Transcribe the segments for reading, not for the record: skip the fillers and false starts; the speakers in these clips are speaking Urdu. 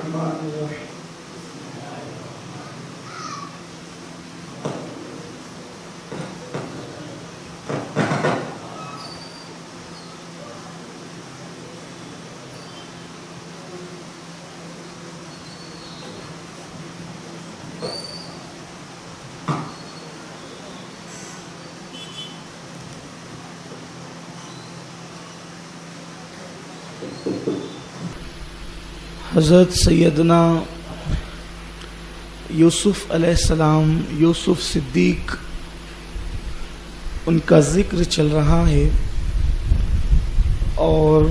الرحمن الرحیم حضرت سیدنا یوسف علیہ السلام، یوسف صدیق، ان کا ذکر چل رہا ہے، اور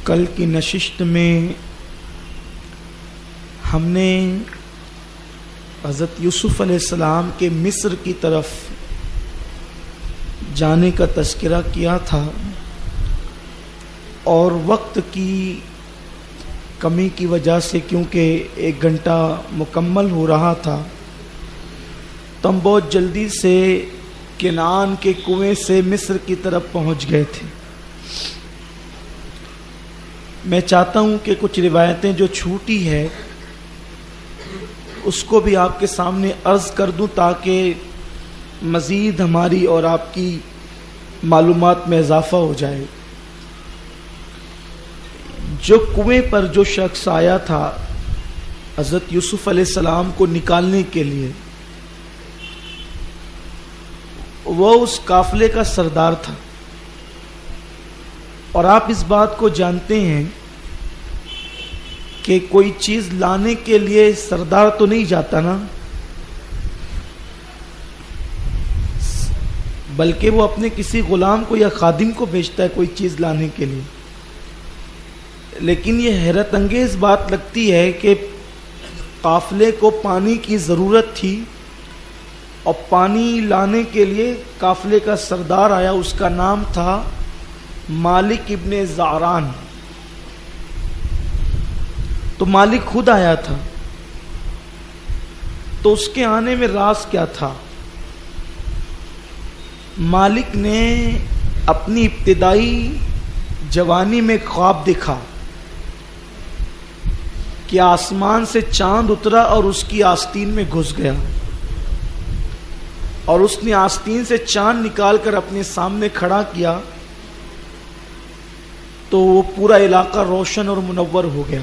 کل کی نشست میں ہم نے حضرت یوسف علیہ السلام کے مصر کی طرف جانے کا تذکرہ کیا تھا، اور وقت کی کمی کی وجہ سے کیونکہ 1 گھنٹہ مکمل ہو رہا تھا تو ہم بہت جلدی سے کنعان کے کنویں سے مصر کی طرف پہنچ گئے تھے۔ میں چاہتا ہوں کہ کچھ روایتیں جو چھوٹی ہے اس کو بھی آپ کے سامنے عرض کر دوں تاکہ مزید ہماری اور آپ کی معلومات میں اضافہ ہو جائے۔ جو کنویں پر جو شخص آیا تھا حضرت یوسف علیہ السلام کو نکالنے کے لیے، وہ اس قافلے کا سردار تھا، اور آپ اس بات کو جانتے ہیں کہ کوئی چیز لانے کے لیے سردار تو نہیں جاتا نا، بلکہ وہ اپنے کسی غلام کو یا خادم کو بھیجتا ہے کوئی چیز لانے کے لیے۔ لیکن یہ حیرت انگیز بات لگتی ہے کہ قافلے کو پانی کی ضرورت تھی، اور پانی لانے کے لیے قافلے کا سردار آیا، اس کا نام تھا مالک ابن زعران۔ تو مالک خود آیا تھا، تو اس کے آنے میں راز کیا تھا؟ مالک نے اپنی ابتدائی جوانی میں خواب دیکھا کہ آسمان سے چاند اترا اور اس کی آستین میں گھس گیا، اور اس نے آستین سے چاند نکال کر اپنے سامنے کھڑا کیا تو وہ پورا علاقہ روشن اور منور ہو گیا۔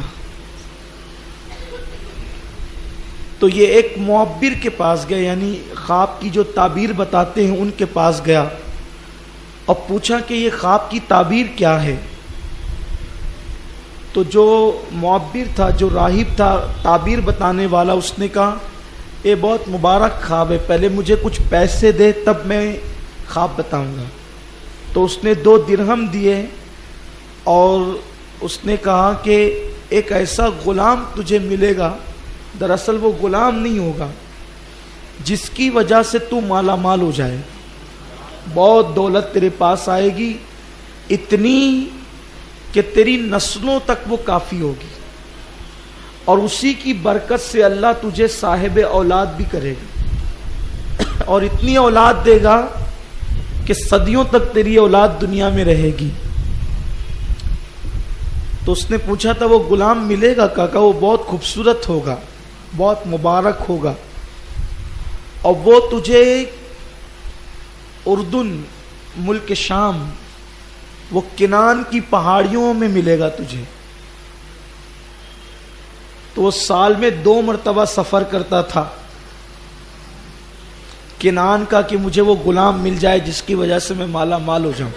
تو یہ ایک معبر کے پاس گیا، یعنی خواب کی جو تعبیر بتاتے ہیں ان کے پاس گیا اور پوچھا کہ یہ خواب کی تعبیر کیا ہے؟ تو جو معبر تھا، جو راہب تھا، تعبیر بتانے والا، اس نے کہا یہ بہت مبارک خواب ہے، پہلے مجھے کچھ پیسے دے تب میں خواب بتاؤں گا۔ تو اس نے 2 درہم دیے اور اس نے کہا کہ ایک ایسا غلام تجھے ملے گا، دراصل وہ غلام نہیں ہوگا، جس کی وجہ سے تو مالا مال ہو جائے، بہت دولت تیرے پاس آئے گی، اتنی کہ تیری نسلوں تک وہ کافی ہوگی، اور اسی کی برکت سے اللہ تجھے صاحب اولاد بھی کرے گا، اور اتنی اولاد دے گا کہ صدیوں تک تیری اولاد دنیا میں رہے گی۔ تو اس نے پوچھا تھا وہ غلام ملے گا؟ کہا وہ بہت خوبصورت ہوگا، بہت مبارک ہوگا، اور وہ تجھے اردن، ملک شام، وہ کنعان کی پہاڑیوں میں ملے گا تجھے۔ تو وہ سال میں 2 مرتبہ سفر کرتا تھا کنعان کا کہ مجھے وہ غلام مل جائے جس کی وجہ سے میں مالا مال ہو جاؤں۔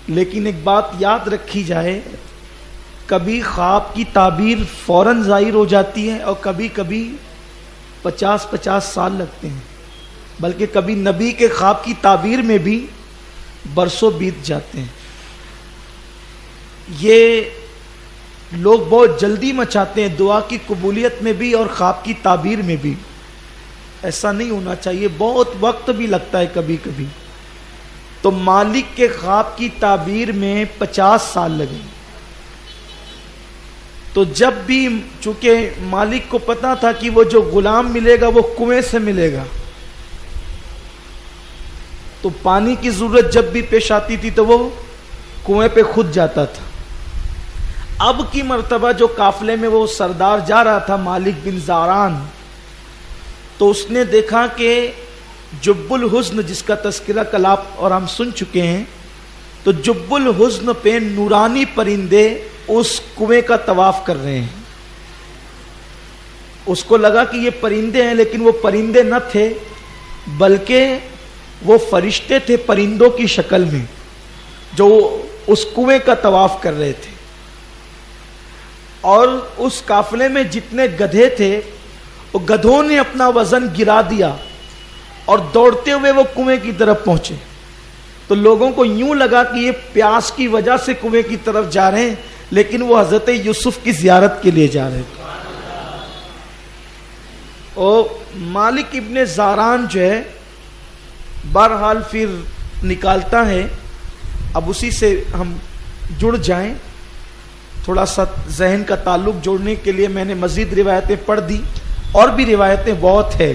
لیکن ایک بات یاد رکھی جائے، کبھی خواب کی تعبیر فوراً ظاہر ہو جاتی ہے اور کبھی کبھی 50 سال لگتے ہیں، بلکہ کبھی نبی کے خواب کی تعبیر میں بھی برسوں بیت جاتے ہیں۔ یہ لوگ بہت جلدی مچاتے ہیں دعا کی قبولیت میں بھی اور خواب کی تعبیر میں بھی، ایسا نہیں ہونا چاہیے، بہت وقت بھی لگتا ہے کبھی کبھی۔ تو مالک کے خواب کی تعبیر میں 50 سال لگے۔ تو جب بھی، چونکہ مالک کو پتا تھا کہ وہ جو غلام ملے گا وہ کنویں سے ملے گا، تو پانی کی ضرورت جب بھی پیش آتی تھی تو وہ کنویں پہ خود جاتا تھا۔ اب کی مرتبہ جو قافلے میں وہ سردار جا رہا تھا مالک بن زاران، تو اس نے دیکھا کہ جب الحزن جس کا تذکرہ کل آپ اور ہم سن چکے ہیں، تو جب الحزن پہ نورانی پرندے اس کنویں کا طواف کر رہے ہیں. اس کو لگا کہ یہ پرندے ہیں، لیکن وہ پرندے نہ تھے بلکہ وہ فرشتے تھے پرندوں کی شکل میں جو اس کنویں کا طواف کر رہے تھے. اور اس قافلے میں جتنے گدھے تھے وہ گدھوں نے اپنا وزن گرا دیا اور دوڑتے ہوئے وہ کنویں کی طرف پہنچے. تو لوگوں کو یوں لگا کہ یہ پیاس کی وجہ سے کنویں کی طرف جا رہے ہیں، لیکن وہ حضرت یوسف کی زیارت کے لیے جا رہے تھے. اور مالک ابن زاران جو ہے بہرحال پھر نکالتا ہے. اب اسی سے ہم جڑ جائیں، تھوڑا سا ذہن کا تعلق جوڑنے کے لیے میں نے مزید روایتیں پڑھ دی، اور بھی روایتیں بہت ہے.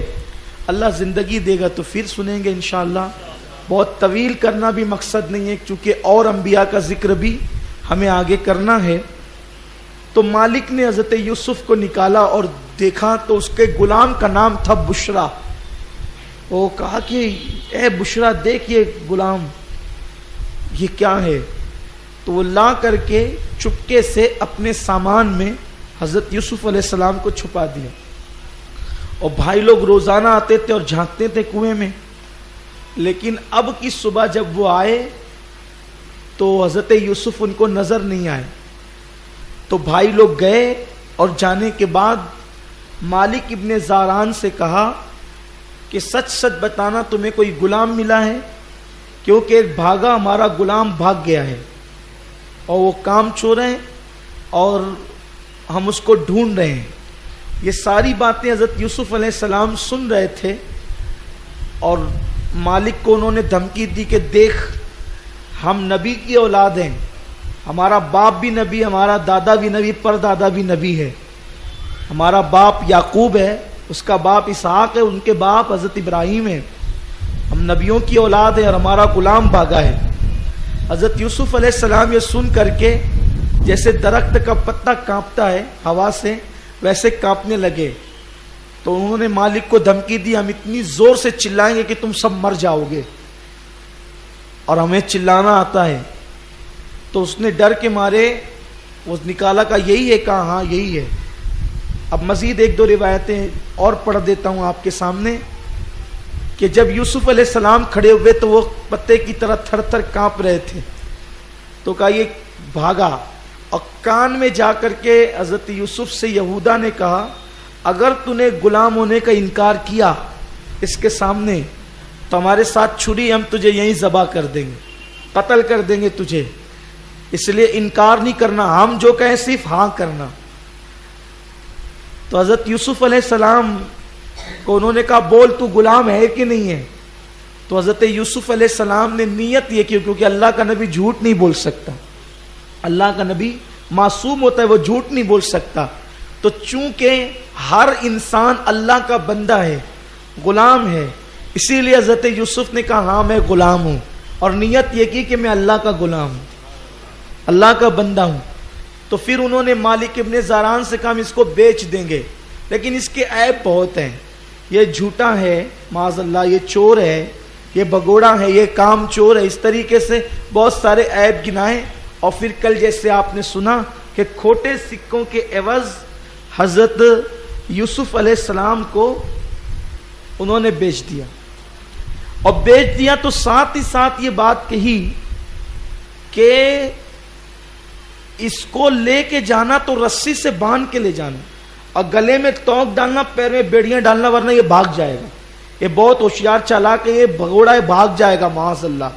اللہ زندگی دے گا تو پھر سنیں گے انشاءاللہ. بہت طویل کرنا بھی مقصد نہیں ہے، چونکہ اور انبیاء کا ذکر بھی ہمیں آگے کرنا ہے. تو مالک نے حضرت یوسف کو نکالا اور دیکھا تو اس کے غلام کا نام تھا بشرا. وہ کہا کہ اے بشرا دیکھ یہ غلام یہ کیا ہے. تو وہ لا کر کے چپکے سے اپنے سامان میں حضرت یوسف علیہ السلام کو چھپا دیا. اور بھائی لوگ روزانہ آتے تھے اور جھانکتے تھے کنویں میں. لیکن اب کی صبح جب وہ آئے تو حضرت یوسف ان کو نظر نہیں آئے. تو بھائی لوگ گئے اور جانے کے بعد مالک ابن زاران سے کہا کہ سچ سچ بتانا تمہیں کوئی غلام ملا ہے، کیونکہ ایک بھاگا ہمارا غلام بھاگ گیا ہے اور وہ کام چور ہیں اور ہم اس کو ڈھونڈ رہے ہیں. یہ ساری باتیں حضرت یوسف علیہ السلام سن رہے تھے اور مالک کو انہوں نے دھمکی دی کہ دیکھ ہم نبی کی اولاد ہیں، ہمارا باپ بھی نبی، ہمارا دادا بھی نبی، پردادا بھی نبی ہے. ہمارا باپ یعقوب ہے، اس کا باپ اسحاق ہے، ان کے باپ حضرت ابراہیم ہے. ہم نبیوں کی اولاد ہیں اور ہمارا غلام بھاگا ہے. حضرت یوسف علیہ السلام یہ سن کر کے جیسے درخت کا پتا کانپتا ہے ہوا سے، ویسے کانپنے لگے. تو انہوں نے مالک کو دھمکی دی ہم اتنی زور سے چلائیں گے کہ تم سب مر جاؤ گے، اور ہمیں چلانا آتا ہے. تو اس نے ڈر کے مارے وہ نکالا کہ یہی ہے، کہا ہاں یہی ہے. اب مزید ایک دو روایتیں اور پڑھ دیتا ہوں آپ کے سامنے کہ جب یوسف علیہ السلام کھڑے ہوئے تو وہ پتے کی طرح تھر تھر کانپ رہے تھے. تو کہا یہ بھاگا اور کان میں جا کر کے حضرت یوسف سے یہودا نے کہا اگر تو نے غلام ہونے کا انکار کیا اس کے سامنے تو ہمارے ساتھ چھری ہم تجھے یہیں ذبح کر دیں گے، قتل کر دیں گے تجھے. اس لیے انکار نہیں کرنا، ہم جو کہیں صرف ہاں کرنا. تو حضرت یوسف علیہ السلام کو انہوں نے کہا بول تو غلام ہے کہ نہیں ہے. تو حضرت یوسف علیہ السلام نے نیت یہ کی، کیونکہ اللہ کا نبی جھوٹ نہیں بول سکتا، اللہ کا نبی معصوم ہوتا ہے، وہ جھوٹ نہیں بول سکتا. تو چونکہ ہر انسان اللہ کا بندہ ہے، غلام ہے، اسی لیے حضرت یوسف نے کہا ہاں میں غلام ہوں، اور نیت یہ کی کہ میں اللہ کا غلام ہوں، اللہ کا بندہ ہوں. تو پھر انہوں نے مالک ابن زاران سے کہا ہم اس کو بیچ دیں گے، لیکن اس کے عیب بہت ہیں، یہ جھوٹا ہے معاذ اللہ، یہ چور ہے، یہ بگوڑا ہے، یہ کام چور ہے. اس طریقے سے بہت سارے عیب گنائے. اور پھر کل جیسے آپ نے سنا کہ کھوٹے سکوں کے عوض حضرت یوسف علیہ السلام کو انہوں نے بیچ دیا. اور بیچ دیا تو ساتھ ہی ساتھ یہ بات کہی کہ اس کو لے کے جانا تو رسی سے باندھ کے لے جانا اور گلے میں توق ڈالنا، پیر میں بیڑیاں ڈالنا، ورنہ یہ بھاگ جائے گا. یہ بہت ہوشیار چالاک ہے، یہ بھگوڑا ہے، بھاگ جائے گا معاذ اللہ.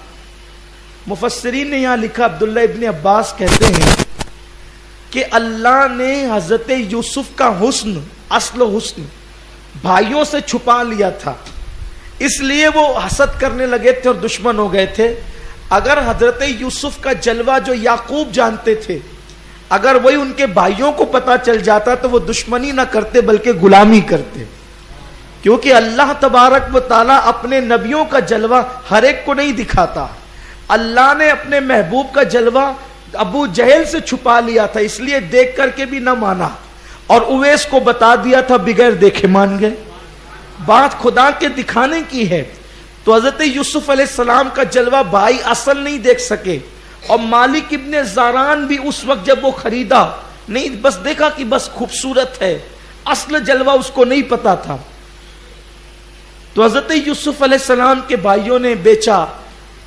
مفسرین نے یہاں لکھا، عبداللہ ابن عباس کہتے ہیں کہ اللہ نے حضرت یوسف کا حسن، اصل حسن بھائیوں سے چھپا لیا تھا، اس لیے وہ حسد کرنے لگے تھے اور دشمن ہو گئے تھے. اگر حضرت یوسف کا جلوہ جو یعقوب جانتے تھے، اگر وہی ان کے بھائیوں کو پتا چل جاتا تو وہ دشمنی نہ کرتے بلکہ غلامی کرتے. کیونکہ اللہ تبارک و تعالیٰ اپنے نبیوں کا جلوہ ہر ایک کو نہیں دکھاتا. اللہ نے اپنے محبوب کا جلوہ ابو جہل سے چھپا لیا تھا، اس لیے دیکھ کر کے بھی نہ مانا، اور اویس کو بتا دیا تھا، بغیر دیکھے مان گئے۔ بات خدا کے دکھانے کی ہے۔ تو حضرت یوسف علیہ السلام کا جلوہ بھائی اصل نہیں دیکھ سکے، اور مالک ابن زاران بھی اس وقت جب وہ خریدا نہیں، بس دیکھا کہ بس خوبصورت ہے، اصل جلوہ اس کو نہیں پتا تھا۔ تو حضرت یوسف علیہ السلام کے بھائیوں نے بیچا،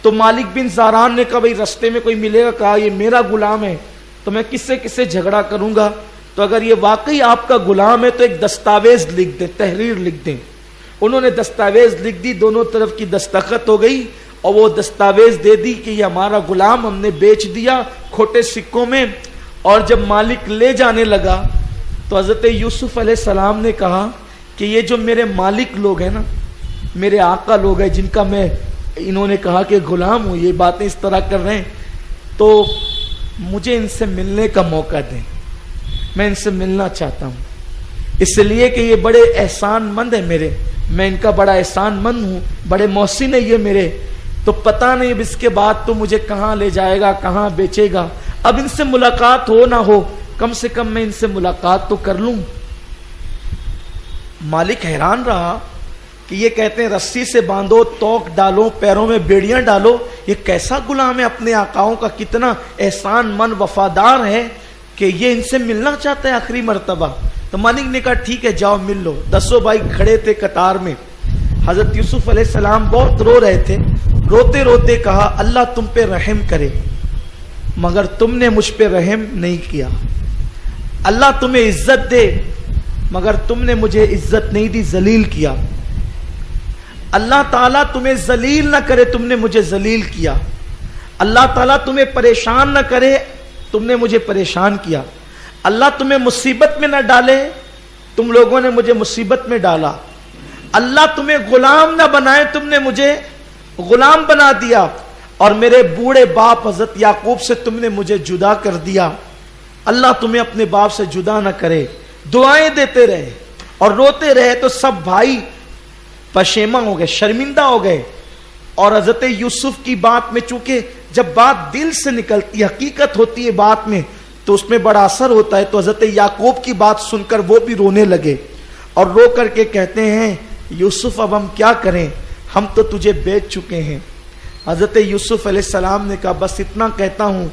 تو مالک بن زاران نے کہا بھئی رستے میں کوئی ملے گا، کہا یہ میرا غلام ہے تو میں کس سے جھگڑا کروں گا، تو اگر یہ واقعی آپ کا غلام ہے تو ایک دستاویز لکھ دیں، تحریر لکھ دیں۔ انہوں نے دستاویز لکھ دی، دونوں طرف کی دستخط ہو گئی، اور وہ دستاویز دے دی کہ یہ ہمارا غلام ہم نے بیچ دیا کھوٹے سکوں میں۔ اور جب مالک لے جانے لگا تو حضرت یوسف علیہ السلام نے کہا کہ یہ جو میرے مالک لوگ ہیں نا، میرے آقا لوگ ہیں جن کا میں، انہوں نے کہا کہ غلام ہوں، یہ باتیں اس طرح کر رہے ہیں، تو مجھے ان سے ملنے کا موقع دیں، میں ان سے ملنا چاہتا ہوں، اس لیے کہ یہ بڑے احسان مند ہیں میرے، میں ان کا بڑا احسان مند ہوں، بڑے محسن ہیں یہ میرے، تو پتہ نہیں اب اس کے بعد تو مجھے کہاں لے جائے گا، کہاں بیچے گا، اب ان سے ملاقات ہو نہ ہو کم سے کم میں ان سے ملاقات تو کر لوں۔ مالک حیران رہا کہ یہ کہتے ہیں رسی سے باندھو، توق ڈالو، پیروں میں بیڑیاں ڈالو، یہ کیسا غلام ہے، اپنے آقاؤں کا کتنا احسان مند وفادار ہے کہ یہ ان سے ملنا چاہتا ہے آخری مرتبہ۔ تو مالک نے کہا ٹھیک ہے جاؤ مل لو۔ 10 بھائی کھڑے تھے قطار میں، حضرت یوسف علیہ السلام بہت رو رہے تھے، روتے روتے کہا اللہ تم پہ رحم کرے، مگر تم نے مجھ پہ رحم نہیں کیا، اللہ تمہیں عزت دے مگر تم نے مجھے عزت نہیں دی، ذلیل کیا، اللہ تعالیٰ تمہیں ذلیل نہ کرے، تم نے مجھے ذلیل کیا، اللہ تعالیٰ تمہیں پریشان نہ کرے، تم نے مجھے پریشان کیا، اللہ تمہیں مصیبت میں نہ ڈالے، تم لوگوں نے مجھے مصیبت میں ڈالا، اللہ تمہیں غلام نہ بنائے، تم نے مجھے غلام بنا دیا، اور میرے بوڑھے باپ حضرت یعقوب سے تم نے مجھے جدا کر دیا، اللہ تمہیں اپنے باپ سے جدا نہ کرے۔ دعائیں دیتے رہے اور روتے رہے، تو سب بھائی پشیماں ہو گئے، شرمندہ ہو گئے، اور حضرت یوسف کی بات میں چونکہ جب بات دل سے نکلتی، حقیقت ہوتی ہے بات میں، تو اس میں بڑا اثر ہوتا ہے، تو حضرت یعقوب کی بات سن کر وہ بھی رونے لگے، اور رو کر کے کہتے ہیں یوسف اب ہم کیا کریں، ہم تو تجھے بیچ چکے ہیں۔ حضرت یوسف علیہ السلام نے کہا بس اتنا کہتا ہوں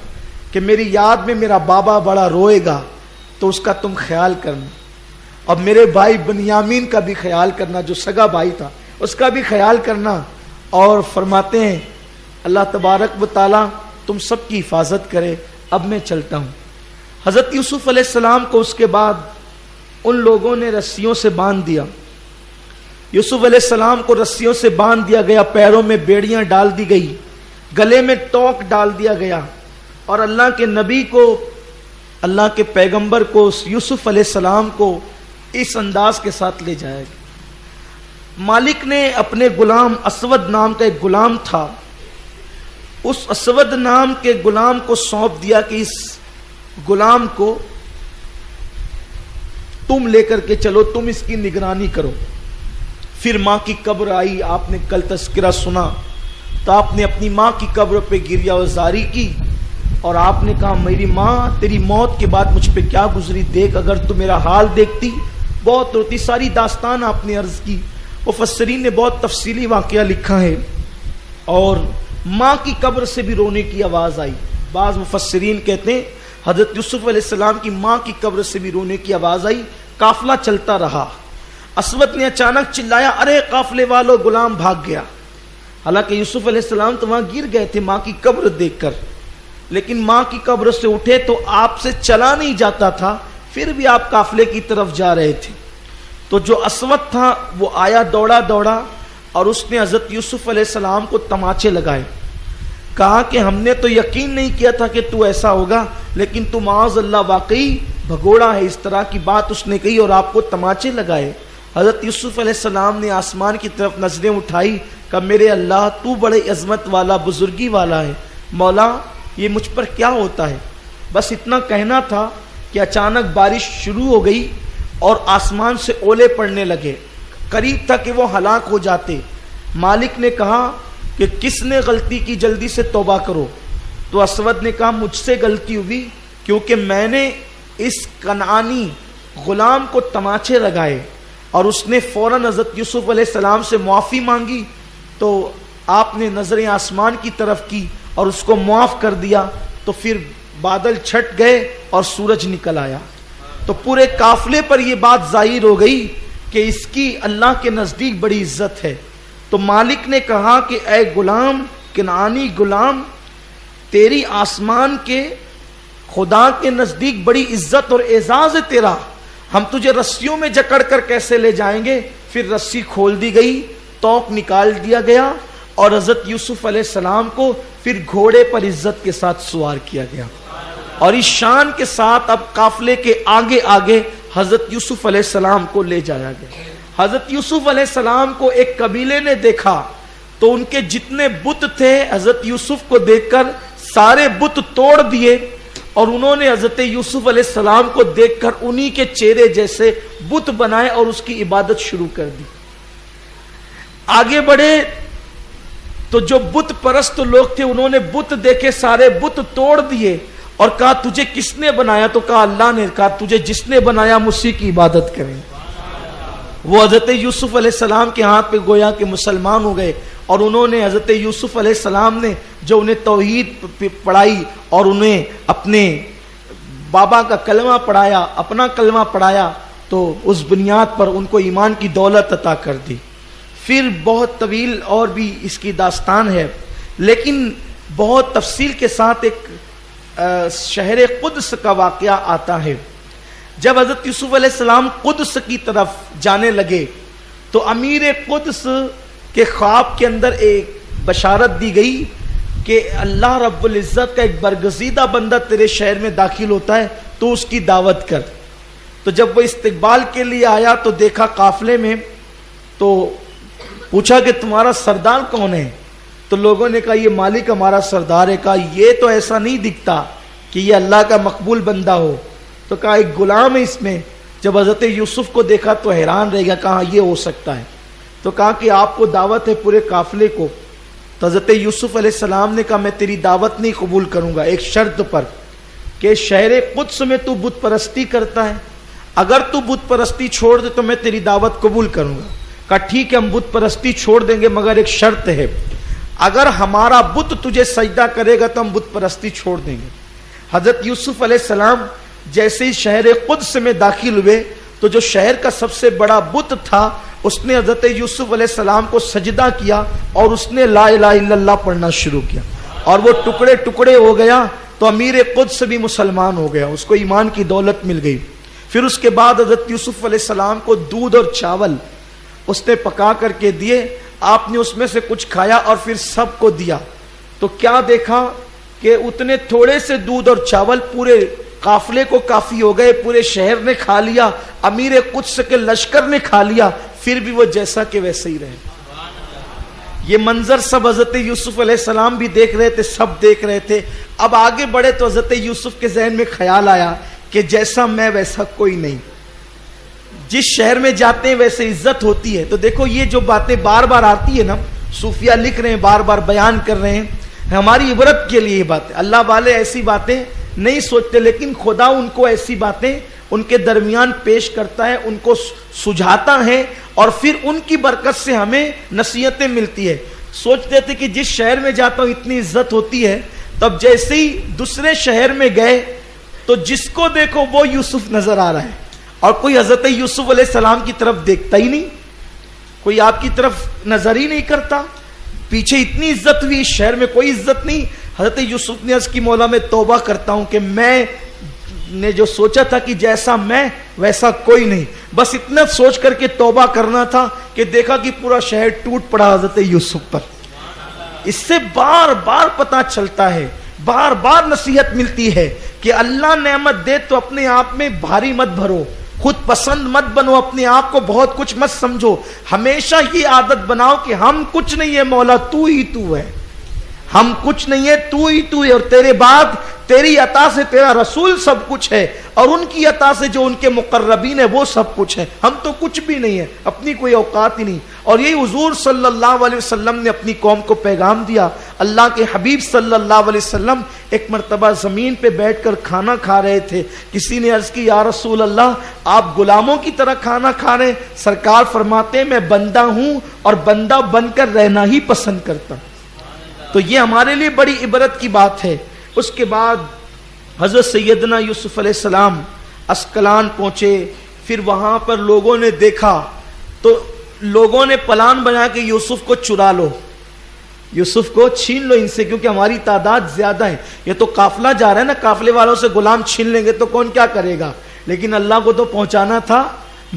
کہ میری یاد میں میرا بابا بڑا روئے گا، تو اس کا تم خیال کرنا، اب میرے بھائی بنیامین کا بھی خیال کرنا، جو سگا بھائی تھا اس کا بھی خیال کرنا، اور فرماتے ہیں اللہ تبارک و تعالیٰ تم سب کی حفاظت کرے، اب میں چلتا ہوں۔ حضرت یوسف علیہ السلام کو اس کے بعد ان لوگوں نے رسیوں سے باندھ دیا، یوسف علیہ السلام کو رسیوں سے باندھ دیا گیا، پیروں میں بیڑیاں ڈال دی گئی، گلے میں توق ڈال دیا گیا، اور اللہ کے نبی کو، اللہ کے پیغمبر کو، یوسف علیہ السلام کو اس انداز کے ساتھ لے جایا گیا۔ مالک نے اپنے غلام اسود نام کا ایک غلام تھا، اس اسود نام کے غلام کو سونپ دیا کہ اس غلام کو تم لے کر کے چلو، تم اس کی نگرانی کرو۔ پھر ماں کی قبر آئی، آپ نے کل تذکرہ سنا، تو آپ نے اپنی ماں کی قبر پہ گریہ وزاری کی، اور آپ نے کہا میری ماں تیری موت کے بعد مجھ پہ کیا گزری، دیکھ اگر تو میرا حال دیکھتی، بہت روتی، ساری داستان آپ نے عرض کی، مفسرین نے بہت تفصیلی واقعہ لکھا ہے، اور ماں کی قبر سے بھی رونے کی آواز آئی۔ بعض مفسرین کہتے ہیں حضرت یوسف علیہ السلام کی ماں کی قبر سے بھی رونے کی آواز آئی۔ قافلہ چلتا رہا، اسود نے اچانک چلایا ارے قافلے والو غلام بھاگ گیا، حالانکہ یوسف علیہ السلام تو وہاں گر گئے تھے ماں کی قبر دیکھ کر، لیکن ماں کی قبر سے اٹھے تو آپ سے چلا نہیں جاتا تھا، پھر بھی آپ قافلے کی طرف جا رہے تھے۔ تو جو اسود تھا وہ آیا دوڑا دوڑا، اور اس نے حضرت یوسف علیہ السلام کو تماچے لگائے، کہا کہ ہم نے تو یقین نہیں کیا تھا کہ تو ایسا ہوگا، لیکن تو معاذ اللہ واقعی بھگوڑا ہے، اس طرح کی بات اس نے کہی اور آپ کو تماچے لگائے۔ حضرت یوسف علیہ السلام نے آسمان کی طرف نظریں اٹھائی، کہا میرے اللہ تو بڑے عظمت والا بزرگی والا ہے، مولا یہ مجھ پر کیا ہوتا ہے۔ بس اتنا کہنا تھا کہ اچانک بارش شروع ہو گئی اور آسمان سے اولے پڑنے لگے، قریب تھا کہ وہ ہلاک ہو جاتے۔ مالک نے کہا کہ کس نے غلطی کی جلدی سے توبہ کرو، تو اسود نے کہا مجھ سے غلطی ہوئی کیونکہ میں نے اس کنعانی غلام کو تماچے لگائے، اور اس نے فوراً حضرت یوسف علیہ السلام سے معافی مانگی، تو آپ نے نظریں آسمان کی طرف کی اور اس کو معاف کر دیا، تو پھر بادل چھٹ گئے اور سورج نکل آیا۔ تو پورے قافلے پر یہ بات ظاہر ہو گئی کہ اس کی اللہ کے نزدیک بڑی عزت ہے۔ تو مالک نے کہا کہ اے غلام، کنعانی غلام، تیری آسمان کے خدا کے نزدیک بڑی عزت اور اعزاز ہے تیرا، ہم تجھے رسیوں میں جکڑ کر کیسے لے جائیں گے؟ پھر رسی کھول دی گئی، توق نکال دیا گیا، اور حضرت یوسف علیہ السلام کو پھر گھوڑے پر عزت کے ساتھ سوار کیا گیا، اور اس شان کے ساتھ اب قافلے کے آگے آگے حضرت یوسف علیہ السلام کو لے جایا گیا۔ حضرت یوسف علیہ السلام کو ایک قبیلے نے دیکھا تو ان کے جتنے بت تھے حضرت یوسف کو دیکھ کر سارے بت توڑ دیے، اور انہوں نے حضرت یوسف علیہ السلام کو دیکھ کر انہی کے چہرے جیسے بت بنائے اور اس کی عبادت شروع کر دی۔ آگے بڑھے تو جو بت پرست لوگ تھے انہوں نے بت دیکھے، سارے بت توڑ دیے اور کہا تجھے کس نے بنایا؟ تو کہا اللہ نے۔ کہا تجھے جس نے بنایا ہم اسی کی عبادت کریں۔ وہ حضرت یوسف علیہ السلام کے ہاتھ پہ گویا کہ مسلمان ہو گئے، اور انہوں نے حضرت یوسف علیہ السلام نے جو انہیں توحید پڑھائی اور انہیں اپنے بابا کا کلمہ پڑھایا، اپنا کلمہ پڑھایا، تو اس بنیاد پر ان کو ایمان کی دولت عطا کر دی۔ پھر بہت طویل اور بھی اس کی داستان ہے، لیکن بہت تفصیل کے ساتھ ایک شہر قدس کا واقعہ آتا ہے۔ جب حضرت یوسف علیہ السلام قدس کی طرف جانے لگے تو امیر قدس کے خواب کے اندر ایک بشارت دی گئی کہ اللہ رب العزت کا ایک برگزیدہ بندہ تیرے شہر میں داخل ہوتا ہے، تو اس کی دعوت کر۔ تو جب وہ استقبال کے لیے آیا تو دیکھا قافلے میں، تو پوچھا کہ تمہارا سردار کون ہے؟ تو لوگوں نے کہا یہ مالک ہمارا سردار ہے۔ کہا یہ تو ایسا نہیں دکھتا کہ یہ اللہ کا مقبول بندہ ہو۔ تو کہا ایک غلام ہے اس میں۔ جب حضرت یوسف کو دیکھا تو حیران رہ گیا، کہا یہ ہو سکتا ہے۔ تو کہا کہ آپ کو دعوت ہے پورے قافلے کو۔ تو حضرت یوسف علیہ السلام نے کہا میں تیری دعوت نہیں قبول کروں گا، ایک شرط پر کہ شہر قدس میں تو بت پرستی کرتا ہے، اگر تو بت پرستی چھوڑ دے تو میں تیری دعوت قبول کروں گا۔ کہا ٹھیک ہے ہم بت پرستی چھوڑ دیں گے، مگر ایک شرط ہے، اگر ہمارا بت تجھے سجدہ کرے گا تو ہم بت پرستی چھوڑ دیں گے۔ حضرت یوسف علیہ السلام جیسے ہی شہر قدس میں داخل ہوئے تو جو شہر کا سب سے بڑا بت تھا اس نے حضرت یوسف علیہ السلام کو سجدہ کیا اور اس نے لا الہ الا اللہ پڑھنا شروع کیا، اور وہ ٹکڑے ٹکڑے ہو گیا۔ تو امیر قدس بھی مسلمان ہو گیا، اس کو ایمان کی دولت مل گئی۔ پھر اس کے بعد حضرت یوسف علیہ السلام کو دودھ اور چاول اس نے پکا کر کے دیے، آپ نے اس میں سے کچھ کھایا اور پھر سب کو دیا۔ تو کیا دیکھا کہ اتنے تھوڑے سے دودھ اور چاول پورے قافلے کو کافی ہو گئے، پورے شہر نے کھا لیا، امیر قدس کے لشکر نے کھا لیا، پھر بھی وہ جیسا کہ ویسے ہی رہے۔ یہ منظر سب حضرت یوسف علیہ السلام بھی دیکھ رہے تھے، سب دیکھ رہے تھے۔ اب آگے بڑھے تو حضرت یوسف کے ذہن میں خیال آیا کہ جیسا میں ویسا کوئی نہیں، جس شہر میں جاتے ہیں ویسے عزت ہوتی ہے۔ تو دیکھو یہ جو باتیں بار بار آتی ہے نا، صوفیہ لکھ رہے ہیں، بار بار بیان کر رہے ہیں، ہماری عبرت کے لیے یہ باتیں۔ اللہ والے ایسی باتیں نہیں سوچتے، لیکن خدا ان کو ایسی باتیں ان کے درمیان پیش کرتا ہے، ان کو سجھاتا ہے، اور پھر ان کی برکت سے ہمیں نصیحتیں ملتی ہے۔ سوچتے تھے کہ جس شہر میں جاتا ہوں اتنی عزت ہوتی ہے، تب جیسے ہی دوسرے شہر میں گئے تو جس کو دیکھو وہ یوسف نظر آ رہا ہے، اور کوئی حضرت یوسف علیہ السلام کی طرف دیکھتا ہی نہیں، کوئی آپ کی طرف نظر ہی نہیں کرتا۔ پیچھے اتنی عزت ہوئی، اس شہر میں کوئی عزت نہیں۔ حضرت یوسف نے عرض کی مولا میں توبہ کرتا ہوں کہ میں نے جو سوچا تھا کہ جیسا میں ویسا کوئی نہیں، بس اتنا سوچ کر کے توبہ کرنا تھا کہ دیکھا کہ پورا شہر ٹوٹ پڑا حضرت یوسف پر۔ اس سے بار بار پتہ چلتا ہے، بار بار نصیحت ملتی ہے کہ اللہ نعمت دے تو اپنے آپ میں بھاری مت بھرو، خود پسند مت بنو، اپنے آپ کو بہت کچھ مت سمجھو، ہمیشہ یہ عادت بناؤ کہ ہم کچھ نہیں ہے مولا، تو ہی تو ہے، ہم کچھ نہیں ہے، تو ہی اور تیرے بعد تیری عطا سے تیرا رسول سب کچھ ہے، اور ان کی عطا سے جو ان کے مقربین ہیں وہ سب کچھ ہے، ہم تو کچھ بھی نہیں ہے، اپنی کوئی اوقات ہی نہیں۔ اور یہی حضور صلی اللہ علیہ وسلم نے اپنی قوم کو پیغام دیا۔ اللہ کے حبیب صلی اللہ علیہ وسلم ایک مرتبہ زمین پہ بیٹھ کر کھانا کھا رہے تھے، کسی نے عرض کی یا رسول اللہ آپ غلاموں کی طرح کھانا کھا رہے ہیں؟ سرکار فرماتے ہیں میں بندہ ہوں اور بندہ بن کر رہنا ہی پسند کرتا ہوں۔ تو یہ ہمارے لیے بڑی عبرت کی بات ہے۔ اس کے بعد حضرت سیدنا یوسف علیہ السلام اسکلان پہنچے، پھر وہاں پر لوگوں نے دیکھا تو لوگوں نے پلان بنا کہ یوسف کو چرا لو، یوسف کو چھین لو ان سے، کیونکہ ہماری تعداد زیادہ ہے، یہ تو قافلہ جا رہا ہے نا، قافلے والوں سے غلام چھین لیں گے تو کون کیا کرے گا، لیکن اللہ کو تو پہنچانا تھا